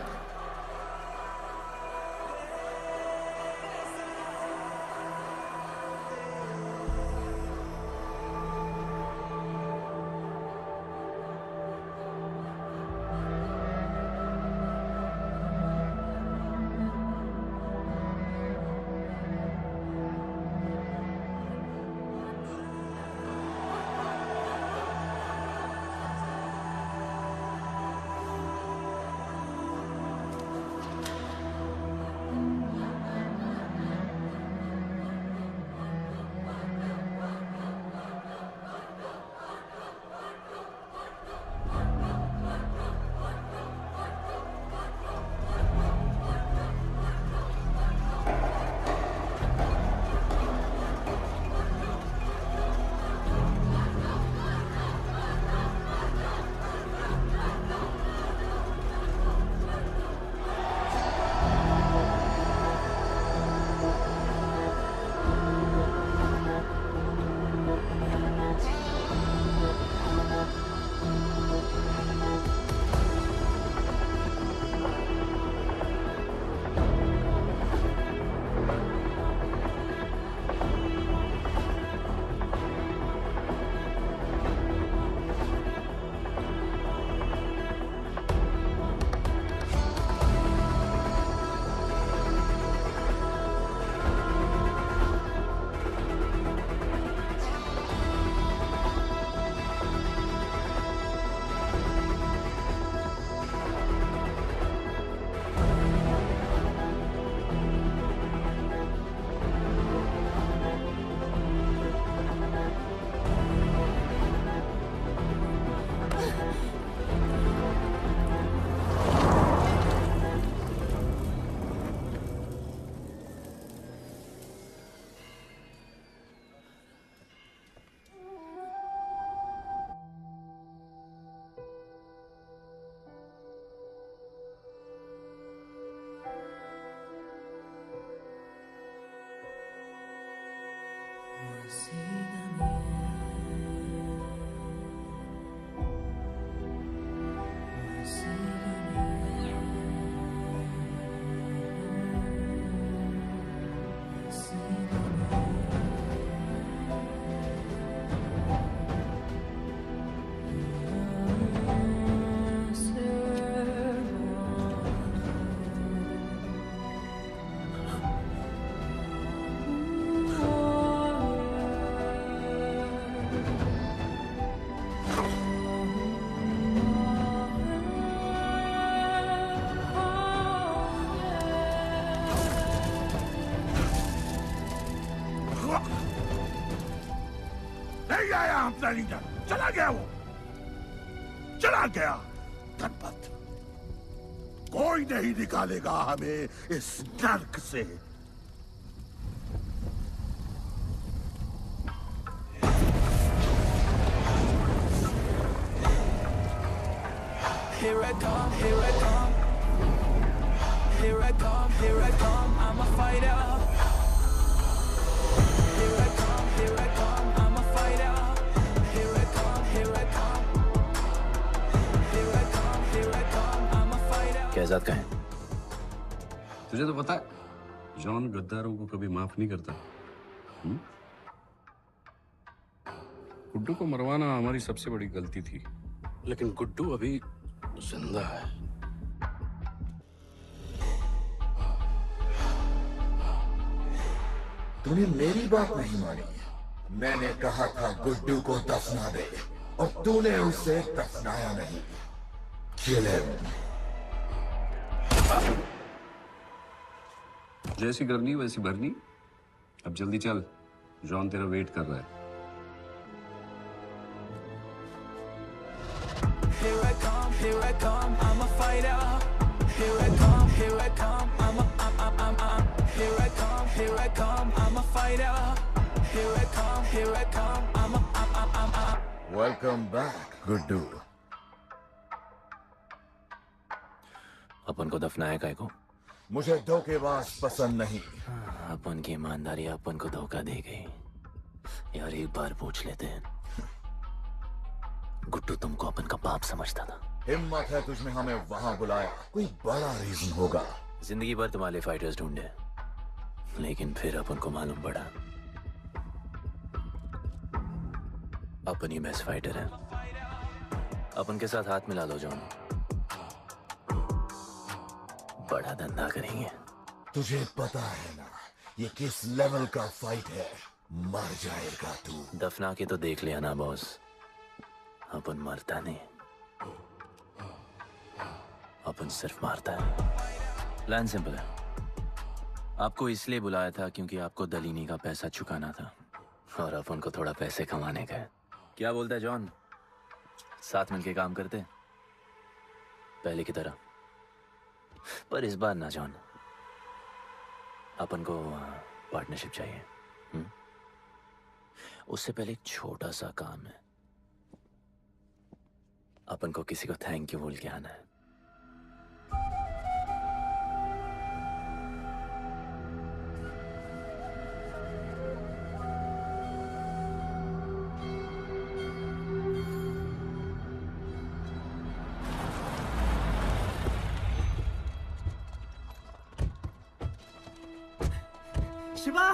नहीं आया अपना लीडर, चला गया वो, चला गया। गणपत, कोई नहीं निकालेगा हमें इस नर्क से। Here I come, here I come. Here I come, here I come. I'm a fighter. Here I come, here I come. I'm a fighter. Here I come, here I come. Here I come, here I come. I'm a fighter. Kaizad का है? तुझे तो पता है, John गद्दारों को कभी माफ नहीं करता। गुड्डू को मरवाना हमारी सबसे बड़ी गलती थी, लेकिन गुड्डू अभी जिंदा है। तूने मेरी बात नहीं मानी। मैंने कहा था गुड्डू को दफना दे, और तूने उसे दफनाया नहीं। Kill him. जैसी करनी वैसी भरनी। अब जल्दी चल, जॉन तेरा वेट कर रहा है। Here I come, here I come. I'm a fighter. Here I come, here I come. I'm here I come, here I come. I'm a fighter. Here I come, here I come. I'm Welcome back, Guddu. अपन को दफनाया काय को? मुझे धोखेबाज पसंद नहीं। अपन की ईमानदारी अपन को धोखा दे गई। यार एक बार पूछ लेते हैं, गुड्डू तुमको अपन का बाप समझता था? हिम्मत है तुझमें हमें वहां बुलाया, कोई बड़ा रीजन होगा। जिंदगी भर तुम्हारे फाइटर्स ढूंढे, लेकिन फिर अपन को मालूम पड़ा अपन ही बेस्ट फाइटर है। अपन के साथ हाथ मिला लो जॉन, बड़ा धंधा करेंगे। तुझे पता है ना ये किस लेवल का फाइट है? मर जाएगा तू। दफना के तो देख लिया ना बॉस, अपन मरता नहीं, अपन सिर्फ मारता है। प्लान सिंपल है, आपको इसलिए बुलाया था क्योंकि आपको दलीनी का पैसा चुकाना था, और अपन को थोड़ा पैसे कमाने का है। क्या बोलता है जॉन, साथ मिलके काम करते पहले की तरह? पर इस बार ना जॉन, अपन को पार्टनरशिप चाहिए। उससे पहले एक छोटा सा काम है, अपन को किसी को थैंक यू बोल के आना है। शिवा,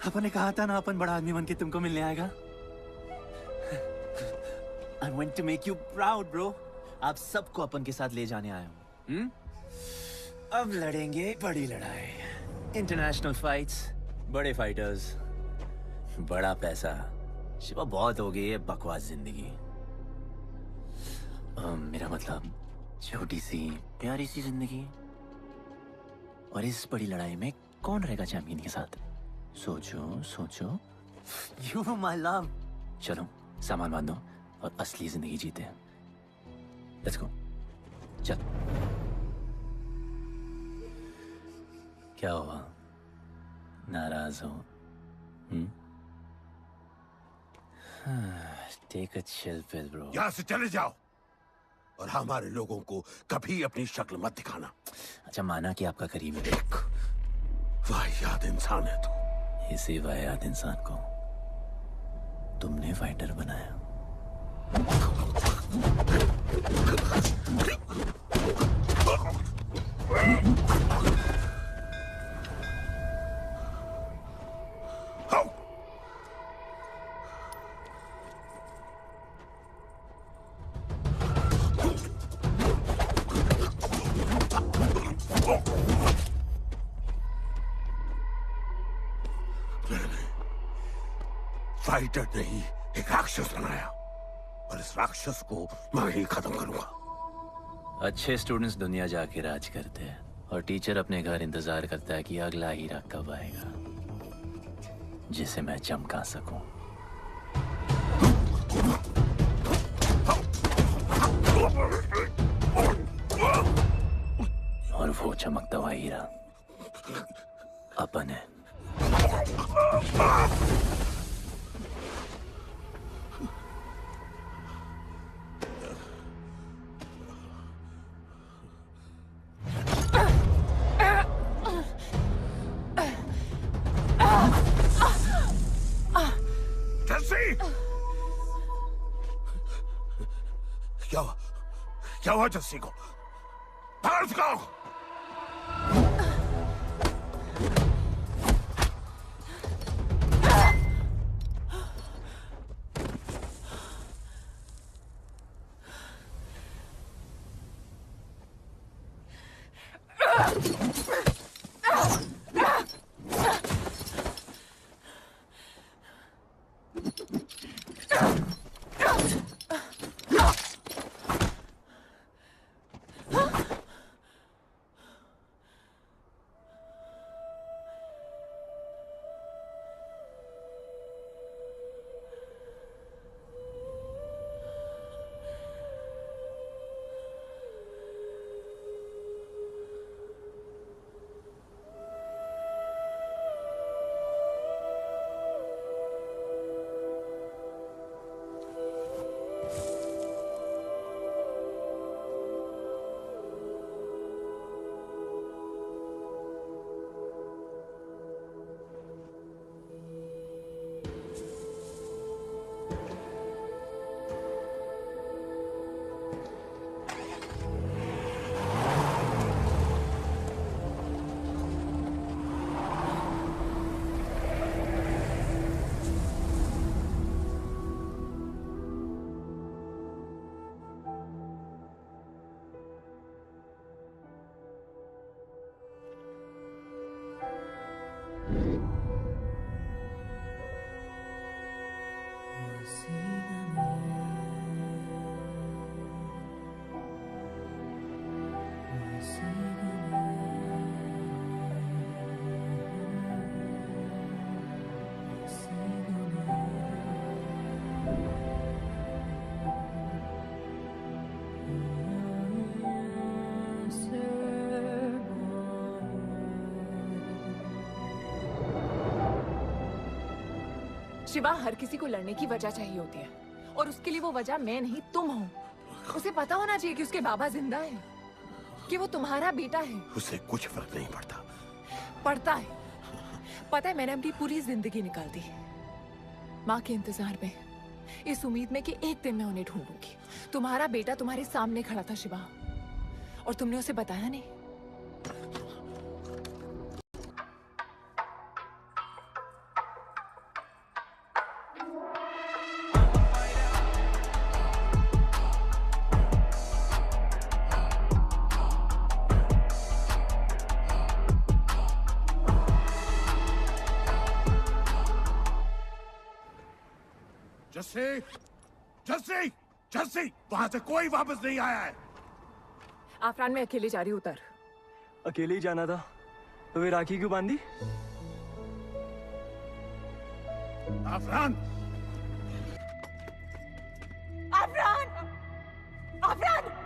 अपन ने कहा था ना अपन बड़ा आदमी बन के तुमको मिलने आएगा। I want to make you proud, bro. आप सबको अपन के साथ ले जाने आया हूँ। अब लड़ेंगे बड़ी लड़ाई, इंटरनेशनल फाइट्स, बड़े फाइटर्स, बड़ा पैसा। शिवा बहुत हो गई है बकवास जिंदगी। मेरा मतलब छोटी सी प्यारी सी जिंदगी, और इस बड़ी लड़ाई में कौन रहेगा चैंपियन के साथ? सोचो सोचो। You my love. चलो सामान बांधो और असली जिंदगी जीते हैं। Let's go. चल। क्या हुआ, नाराज हो? Take a chill pill, bro. यहाँ से चले जाओ, और हमारे लोगों को कभी अपनी शक्ल मत दिखाना। अच्छा माना कि आपका करीबी। वाहियात इंसान है तू। इसी वाहियात इंसान को तुमने फाइटर बनाया। फाइटर नहीं, एक राक्षस बनाया और इस राक्षस को मैं ही खत्म करूंगा। अच्छे स्टूडेंट्स दुनिया जाके राज करते हैं और टीचर अपने घर इंतजार करता है कि अगला हीरा कब आएगा जिसे मैं चमका सकूं। और वो चमकता हुआ हीरा अपन है। क्या हुआ जस्सी को? बाहर निकालो। शिवा, हर किसी को लड़ने की वजह चाहिए होती है और उसके लिए वो वजह मैं नहीं तुम हो। उसे पता होना चाहिए कि उसके बाबा जिंदा है, कि वो तुम्हारा बेटा है। उसे कुछ फर्क नहीं पड़ता। पड़ता है। पता है, मैंने अपनी पूरी जिंदगी निकाल दी माँ के इंतजार में, इस उम्मीद में कि एक दिन मैं उन्हें ढूंढूंगी। तुम्हारा बेटा तुम्हारे सामने खड़ा था शिवा, और तुमने उसे बताया नहीं। जस्सी, जस्सी, जस्सी, वहां से कोई वापस नहीं आया है। आफरान, मैं अकेले जा रही हूँ। उतर। अकेले ही जाना था तो वे राखी क्यों बांधी? आफरान, आफरान, आफरान!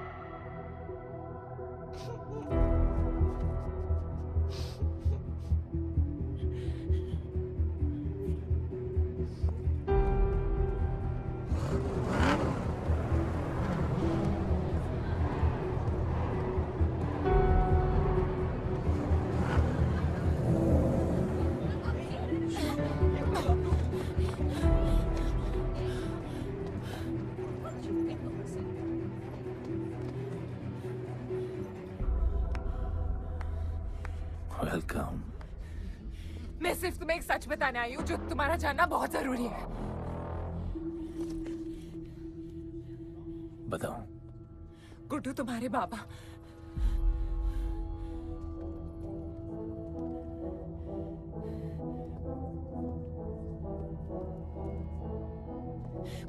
वेलकम। मैं सिर्फ तुम्हें एक सच बताने आई हूँ जो तुम्हारा जानना बहुत जरूरी है। बताओ। गुड्डू तुम्हारे बाबा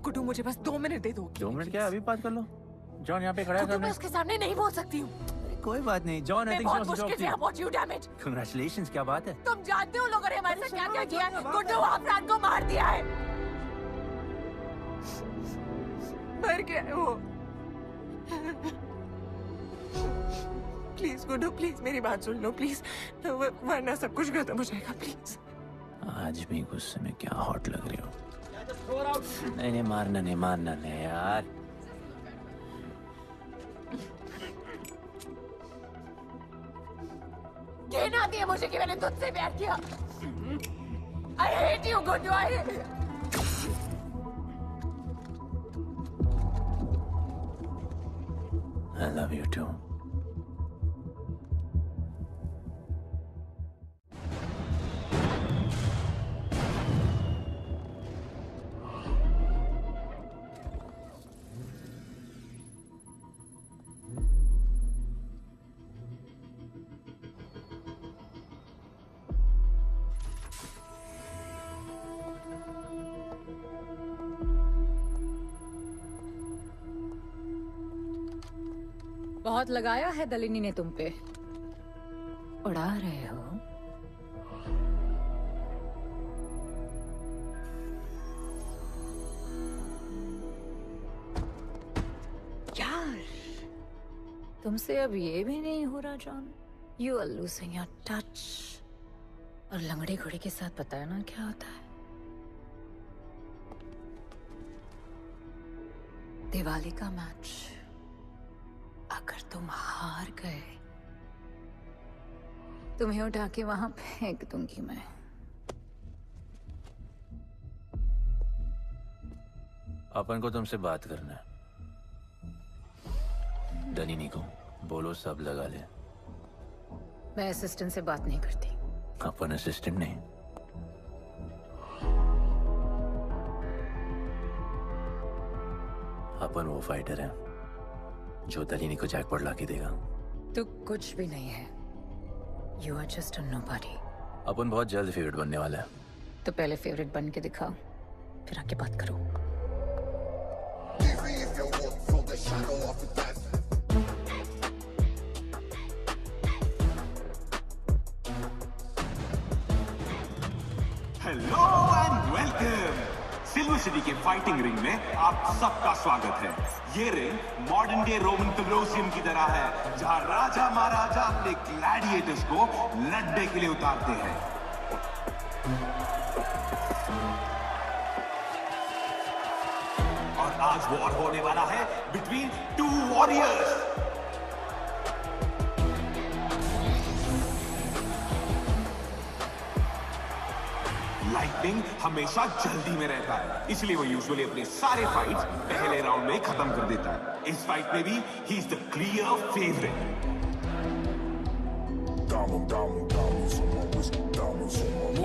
गुड्डू मुझे बस 2 मिनट दे दो। 2 मिनट क्या, अभी बात कर लो। जॉन यहाँ पे खड़ा है गुड्डू, सामने। मैं उसके सामने नहीं बोल सकती हूँ। कोई बात नहीं जॉन, आई मैं थिंक बहुत मुश्किल से यहाँ पहुंची हूँ, डैम इट। कांग्रेचुलेशंस, क्या बात है। तुम जानते हो लोगों ने हमारे साथ क्या क्या किया है? गुड्डू आफरान को मार दिया है। मर गया है वो। प्लीज गुड्डू, प्लीज मेरी बात सुन लो प्लीज, वरना सब कुछ खत्म हो जाएगा प्लीज। आज भी गुस्से में क्या हॉट लग रही हो। नहीं नहीं, मारना नहीं यार। कहना आती है मुझे कि मैंने तुझसे प्यार किया। I hate you, Guddu, I love you too. बहुत लगाया है दलिनी ने तुम पे। उड़ा रहे हो। यार, तुमसे अब ये भी नहीं हो रहा John. You are losing your touch. और लंगड़े घोड़े के साथ पता है ना क्या होता है। दिवाली का मैच अगर तुम हार गए, तुम्हें उठा के वहां फेंक दूंगी मैं। अपन को तुमसे बात करना है। दलिनी को बोलो सब लगा ले। मैं असिस्टेंट से बात नहीं करती। अपन असिस्टेंट नहीं, अपन वो फाइटर है जो दलिनी को जैकपॉट लाके देगा। तू कुछ भी नहीं है। You are just a nobody. अपन बहुत जल्द फेवरेट बनने वाला है। तो पहले फेवरेट बन के दिखाओ, फिर आके बात करो। Hello and welcome. Silver city के फाइटिंग रिंग में आप सबका स्वागत है। ये ring modern day Roman Colosseum की तरह है, जहां राजा महाराजा अपने ग्लैडिएटर्स को लड़ने के लिए उतारते हैं। और आज वॉर होने वाला है बिटवीन 2 वॉरियर्स। लाइटनिंग हमेशा जल्दी में रहता है, इसलिए वो यूजुअली अपने सारे फाइट्स पहले राउंड में ही खत्म कर देता है। इस फाइट में भी he is the clear favourite.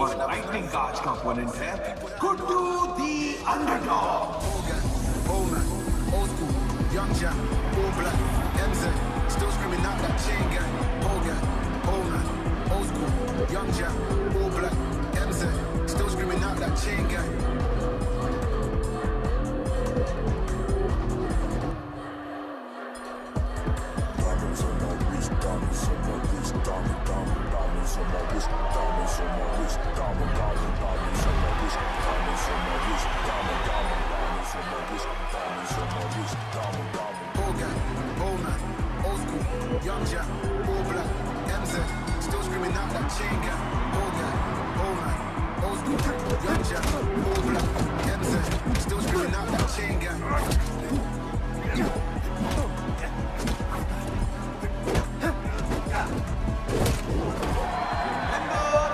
और लाइटनिंग का आज का ओपोनेंट है गुड्डू दी underdog. Young Jack, all black, MZ, still screaming out that chain gang. Old man, old school. Young Jack, all black, MZ, still screaming out that chain gang. Diamonds on my wrist, diamonds on my wrist, diamonds on my wrist, diamonds on my wrist, diamonds on my wrist, diamonds on my wrist, diamonds on my wrist. Old gang, old man, old school, young Jack, all black, MZ, still screaming out that chain gang. Old gang, old man, old school, young Jack, all black, MZ, still screaming out that chain gang.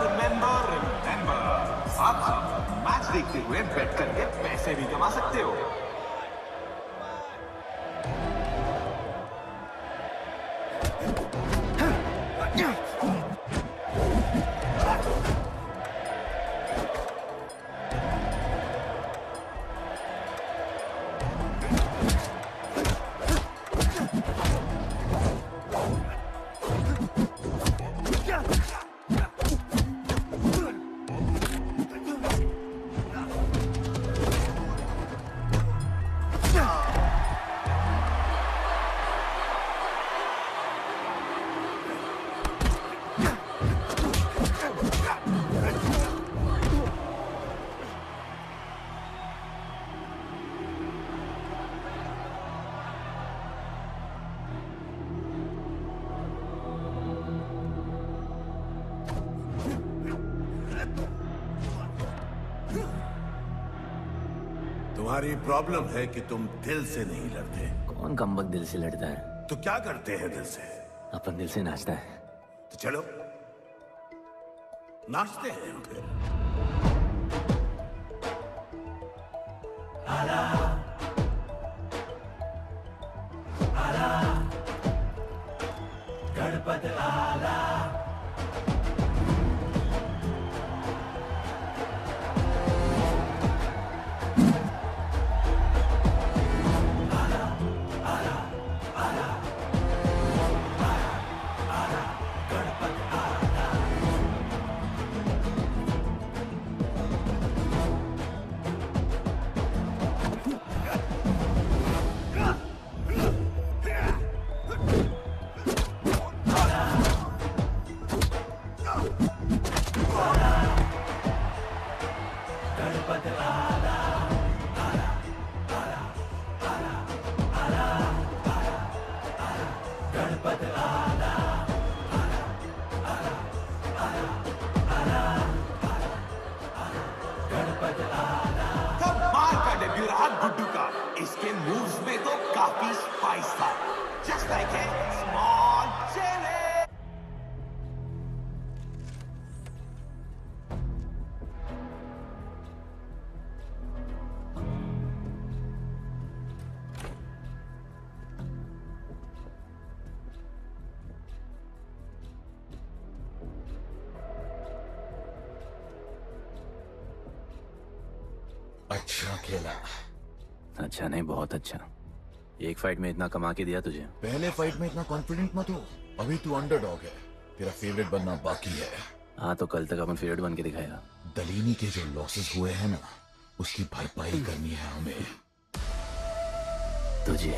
Remember, आप match देखते हुए बेट करके पैसे भी कमा सकते हो। तुम्हारी प्रॉब्लम है कि तुम दिल से नहीं लड़ते। कौन कमबख्त दिल से लड़ता है? तो क्या करते हैं दिल से? अपन दिल से नाचता है। तो चलो नाचते हैं फिर। गणपत आला अच्छा खेला। अच्छा नहीं, बहुत अच्छा। एक फाइट में इतना कमा के दिया तुझे। पहले फाइट में इतना कॉन्फिडेंट मत हो, अभी तू अंडरडॉग है, तेरा फेवरेट बनना बाकी है। हाँ तो कल तक अपन फेवरेट बन के दिखाएगा। दलीनी के जो लॉसेस हुए हैं ना, उसकी भरपाई करनी है हमें। तुझे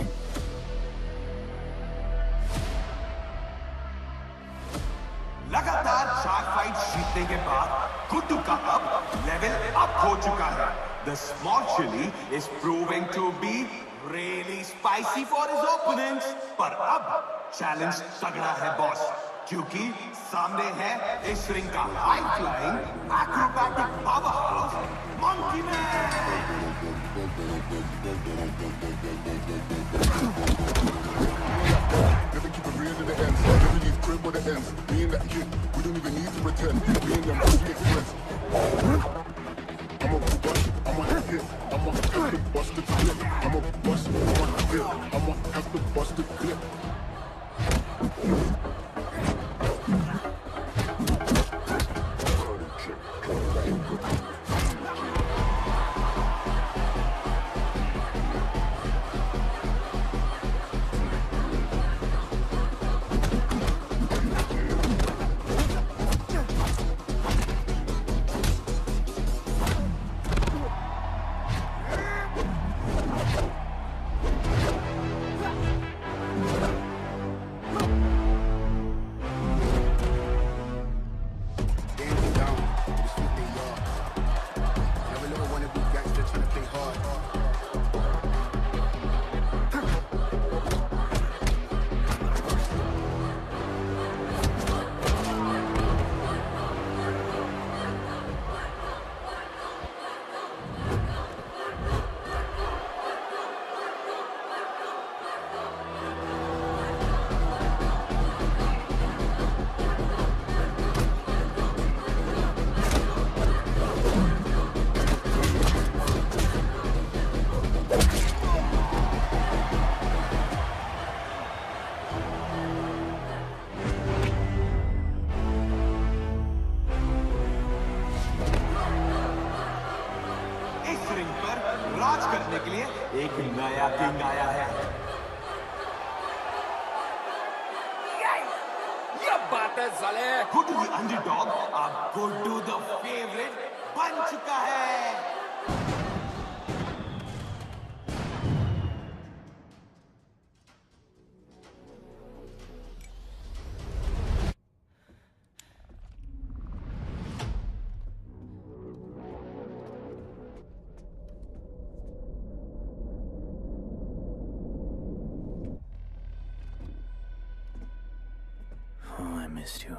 लगातार 4 फाइट जीतने के बाद गुड्डू का अब लेवल अप हो चुका है। The small chili is proving to be really spicy for his opponents. पर अब चैलेंज तगड़ा है बॉस, क्योंकि सामने है इस रिंग का high flying acrobatic powerhouse monkey man. Never keep it real to the end. Never leave crib where it ends. Me and that kid, we don't even need to pretend. Me and them, we make friends. I'm a bust, I'm a hit. I'm a have to bust the clip. I'm a bust, I'm a hit. I'm a have to bust the clip. राज करने के लिए एक नया king आया है। ये बात है साले। गुड्डू द अंडरडॉग अब गुड्डू द फेवरेट बन चुका है। missed you.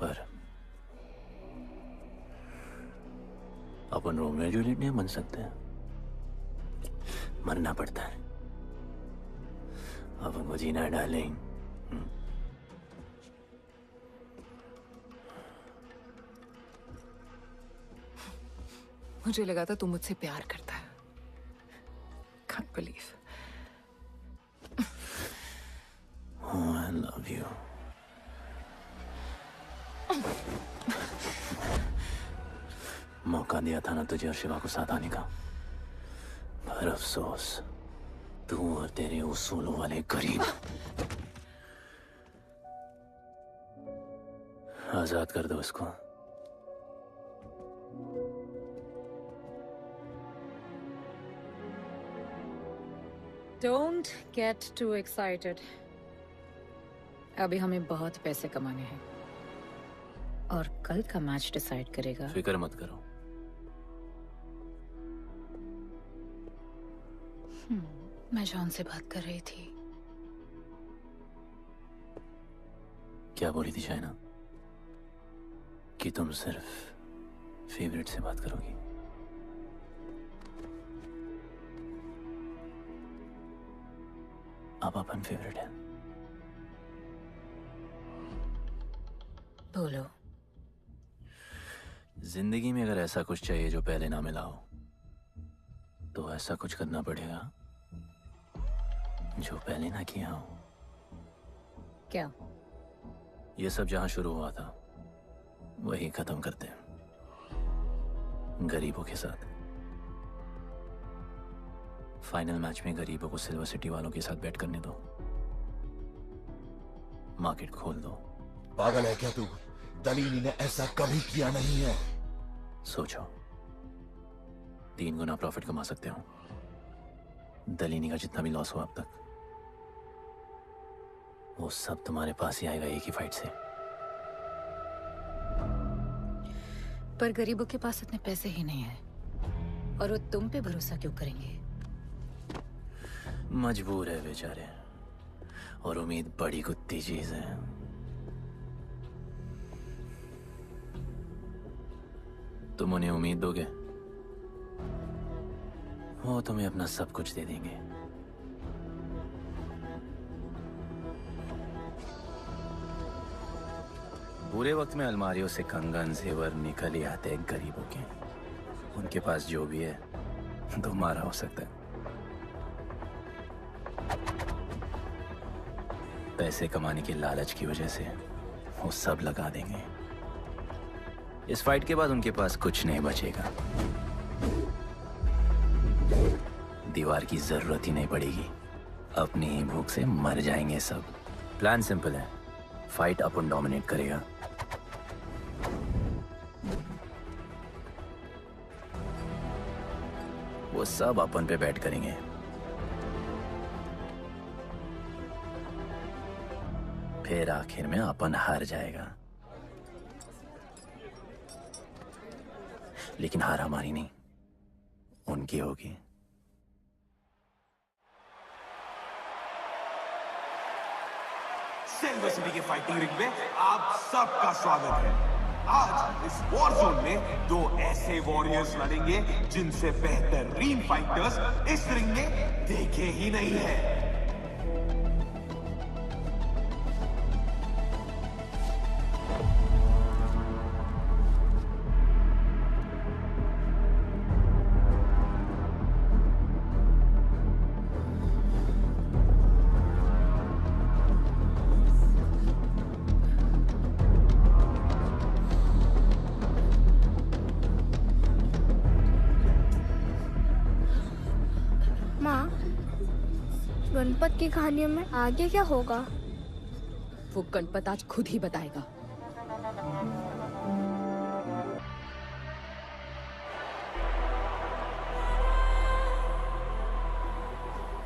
पर अपन रोमियो जूलियट नहीं बन सकते। मरना पड़ता है। अब उनको जीना है डार्लिंग। मुझे लगा था तू मुझसे प्यार करता है। Can't believe. Oh, I love you. मौका दिया था ना तुझे और शिवा को साथ आने का, पर अफसोस तू और तेरे उसूलों वाले गरीब। आजाद कर दो इसको। Don't get too excited. अभी हमें बहुत पैसे कमाने हैं और कल का मैच डिसाइड करेगा। फिक्र मत करो। मैं जॉन से बात कर रही थी। क्या बोली थी शाइना? कि तुम सिर्फ फेवरेट से बात करोगी? अब अपन फेवरेट है। बोलो। जिंदगी में अगर ऐसा कुछ चाहिए जो पहले ना मिला हो, तो ऐसा कुछ करना पड़ेगा जो पहले ना किया हो। क्या? ये सब जहां शुरू हुआ था वही खत्म करते हैं, गरीबों के साथ। फाइनल मैच में गरीबों को सिल्वर सिटी वालों के साथ बैट करने दो, मार्केट खोल दो। पागल है क्या तू? दलीली ने ऐसा कभी किया नहीं है। सोचो, 3 गुना प्रॉफिट कमा सकते हो। दलीनी का जितना भी लॉस हुआ अब तक, वो सब तुम्हारे पास ही आएगा एक ही फाइट से। पर गरीबों के पास इतने पैसे ही नहीं है, और वो तुम पे भरोसा क्यों करेंगे? मजबूर है बेचारे, और उम्मीद बड़ी कुत्ती चीज है। तुम उन्हें उम्मीद दोगे, वो तुम्हें अपना सब कुछ दे देंगे। बुरे वक्त में अलमारियों से कंगन जेवर निकल ही आते हैं गरीबों के। उनके पास जो भी है तुम्हारा हो सकता है। पैसे कमाने की लालच की वजह से वो सब लगा देंगे। इस फाइट के बाद उनके पास कुछ नहीं बचेगा। दीवार की जरूरत ही नहीं पड़ेगी, अपनी ही भूख से मर जाएंगे सब। प्लान सिंपल है, फाइट अपन डोमिनेट करेगा। वो सब अपन पे बैट करेंगे। फिर आखिर में अपन हार जाएगा, लेकिन हार हमारी नहीं, उनकी होगी। सिल्वर सिटी के फाइटिंग रिंग में आप सबका स्वागत है। आज इस वॉर जोन में 2 ऐसे वॉरियर्स लड़ेंगे जिनसे बेहतरीन फाइटर्स इस रिंग में देखे ही नहीं है। माँ, गणपत की कहानियों में आगे क्या होगा? वो गणपत आज खुद ही बताएगा।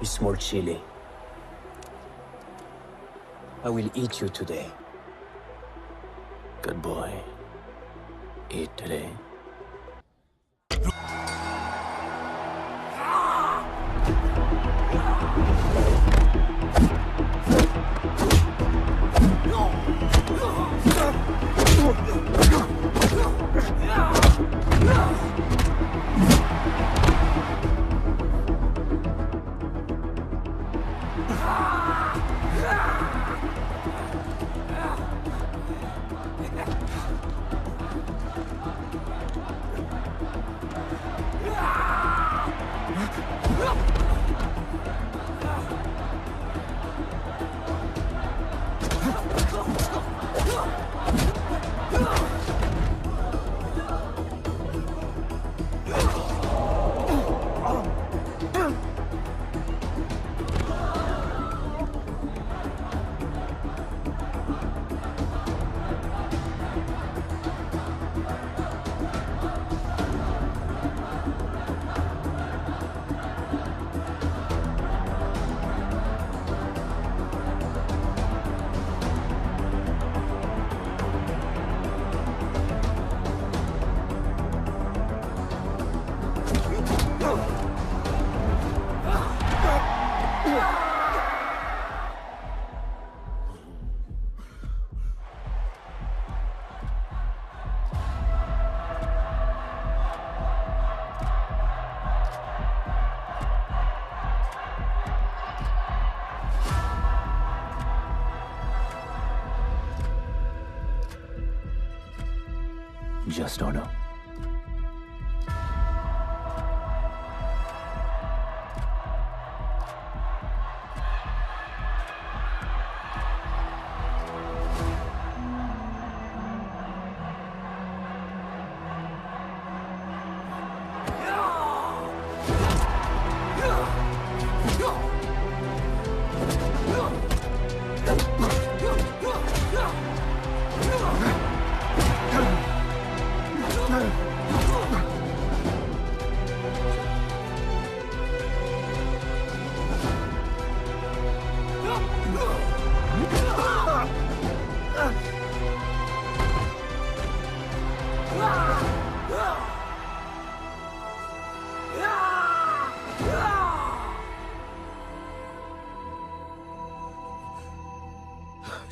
Small chili. I will eat you today. Good boy. Eat today. Just don't know.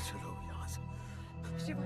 चलो यहाँ से। शिवा,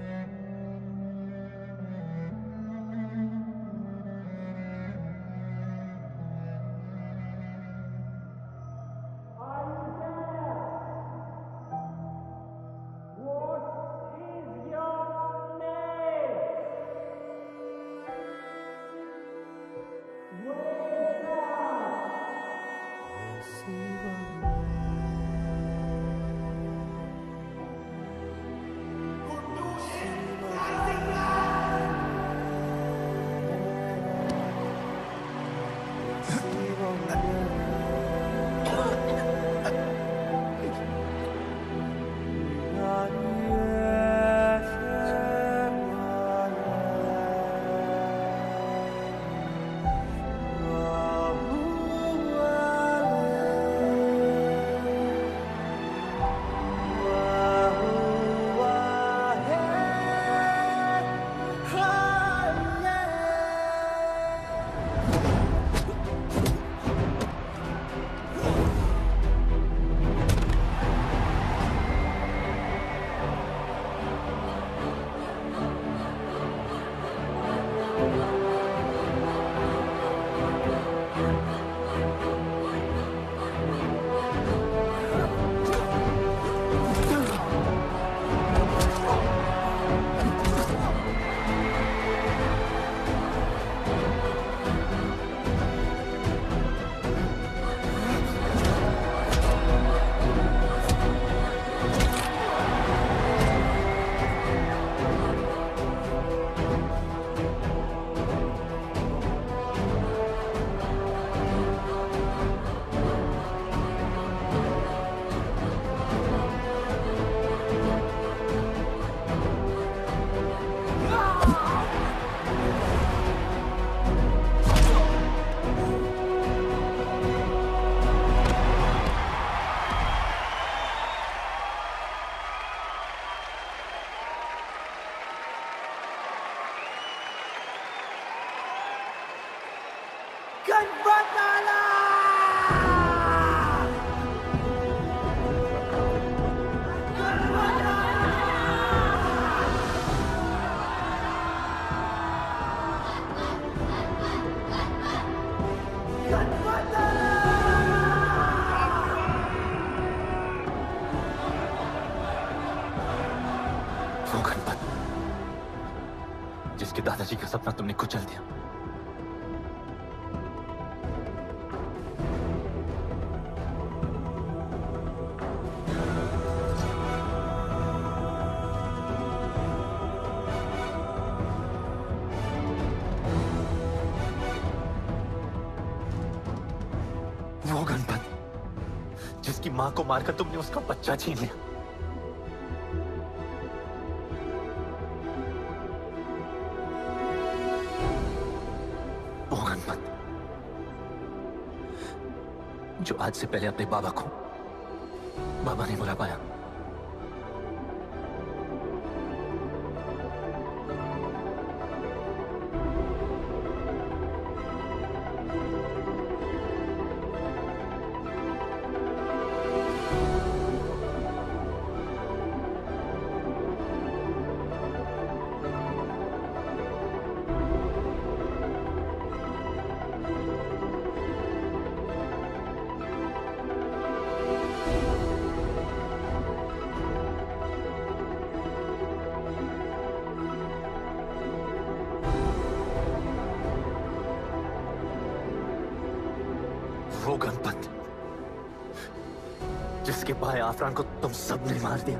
वो गणपत जिसके दादाजी का सपना तुमने कुचल दिया। वो गणपत जिसकी मां को मारकर तुमने उसका बच्चा छीन लिया। वो गणपत जो आज से पहले अपने बाबा को बाबा नहीं बुला पाया। वो गणपत जिसके भाई आफरान को तुम सबने मार दिया।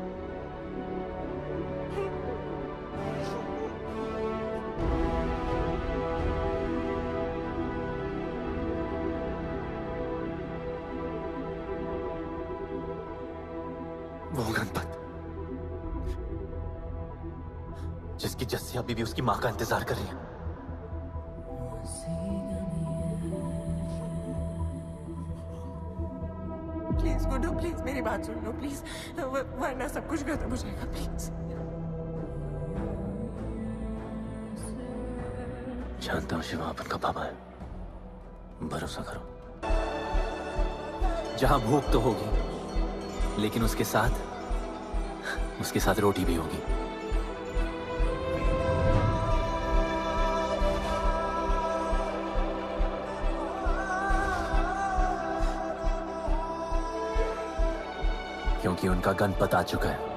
वो गणपत जिसकी जस्सी अभी भी उसकी मां का इंतजार कर रही है। प्लीज गुड्डू, प्लीज मेरी बात सुन लो प्लीज, वरना सब कुछ खत्म हो जाएगा प्लीज। जानता हूं शिवा अपन का पापा है, भरोसा करो। जहां भूख तो होगी, लेकिन उसके साथ रोटी भी होगी। क्योंकि उनका गणपत आ चुका है।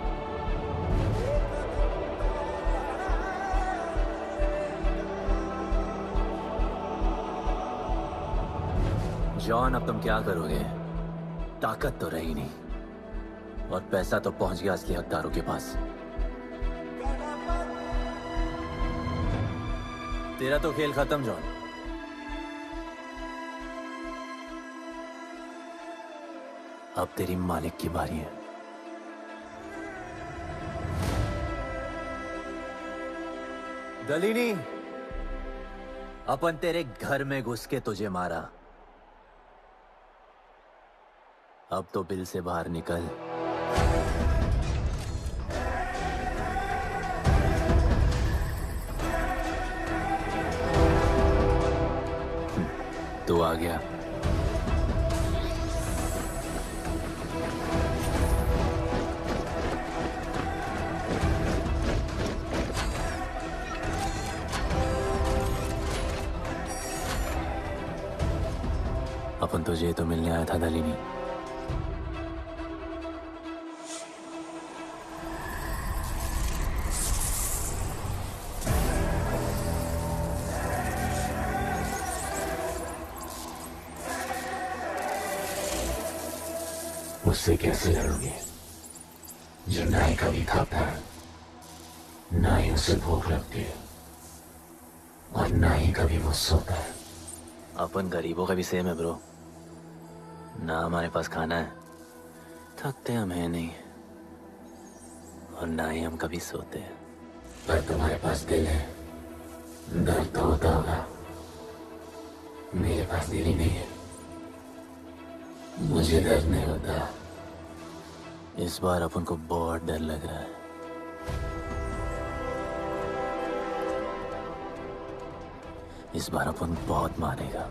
जॉन, अब तुम क्या करोगे? ताकत तो रही नहीं और पैसा तो पहुंच गया असली हकदारों के पास। तेरा तो खेल खत्म जॉन। अब तेरी मालिक की बारी है। दलीनी, अपन तेरे घर में घुस के तुझे मारा, अब तो बिल से बाहर निकल। तू आ गया। अपन तुझे तो मिलने आया था दलीनी। उससे कैसे लड़ोगे जो ना ही कभी खाता है, ना ही उसे भूख लगती है और ना ही कभी वो सोता है। अपन गरीबों का भी सेम है ब्रो। ना हमारे पास खाना है, थकते हम है नहीं, और ना ही हम कभी सोते हैं। पर तुम्हारे पास दिल है, दर्द तो होता होगा। मेरे पास दिल ही नहीं है, मुझे दर्द नहीं होता। इस बार अपन को बहुत डर लग रहा है। इस बार अपन बहुत मारेगा।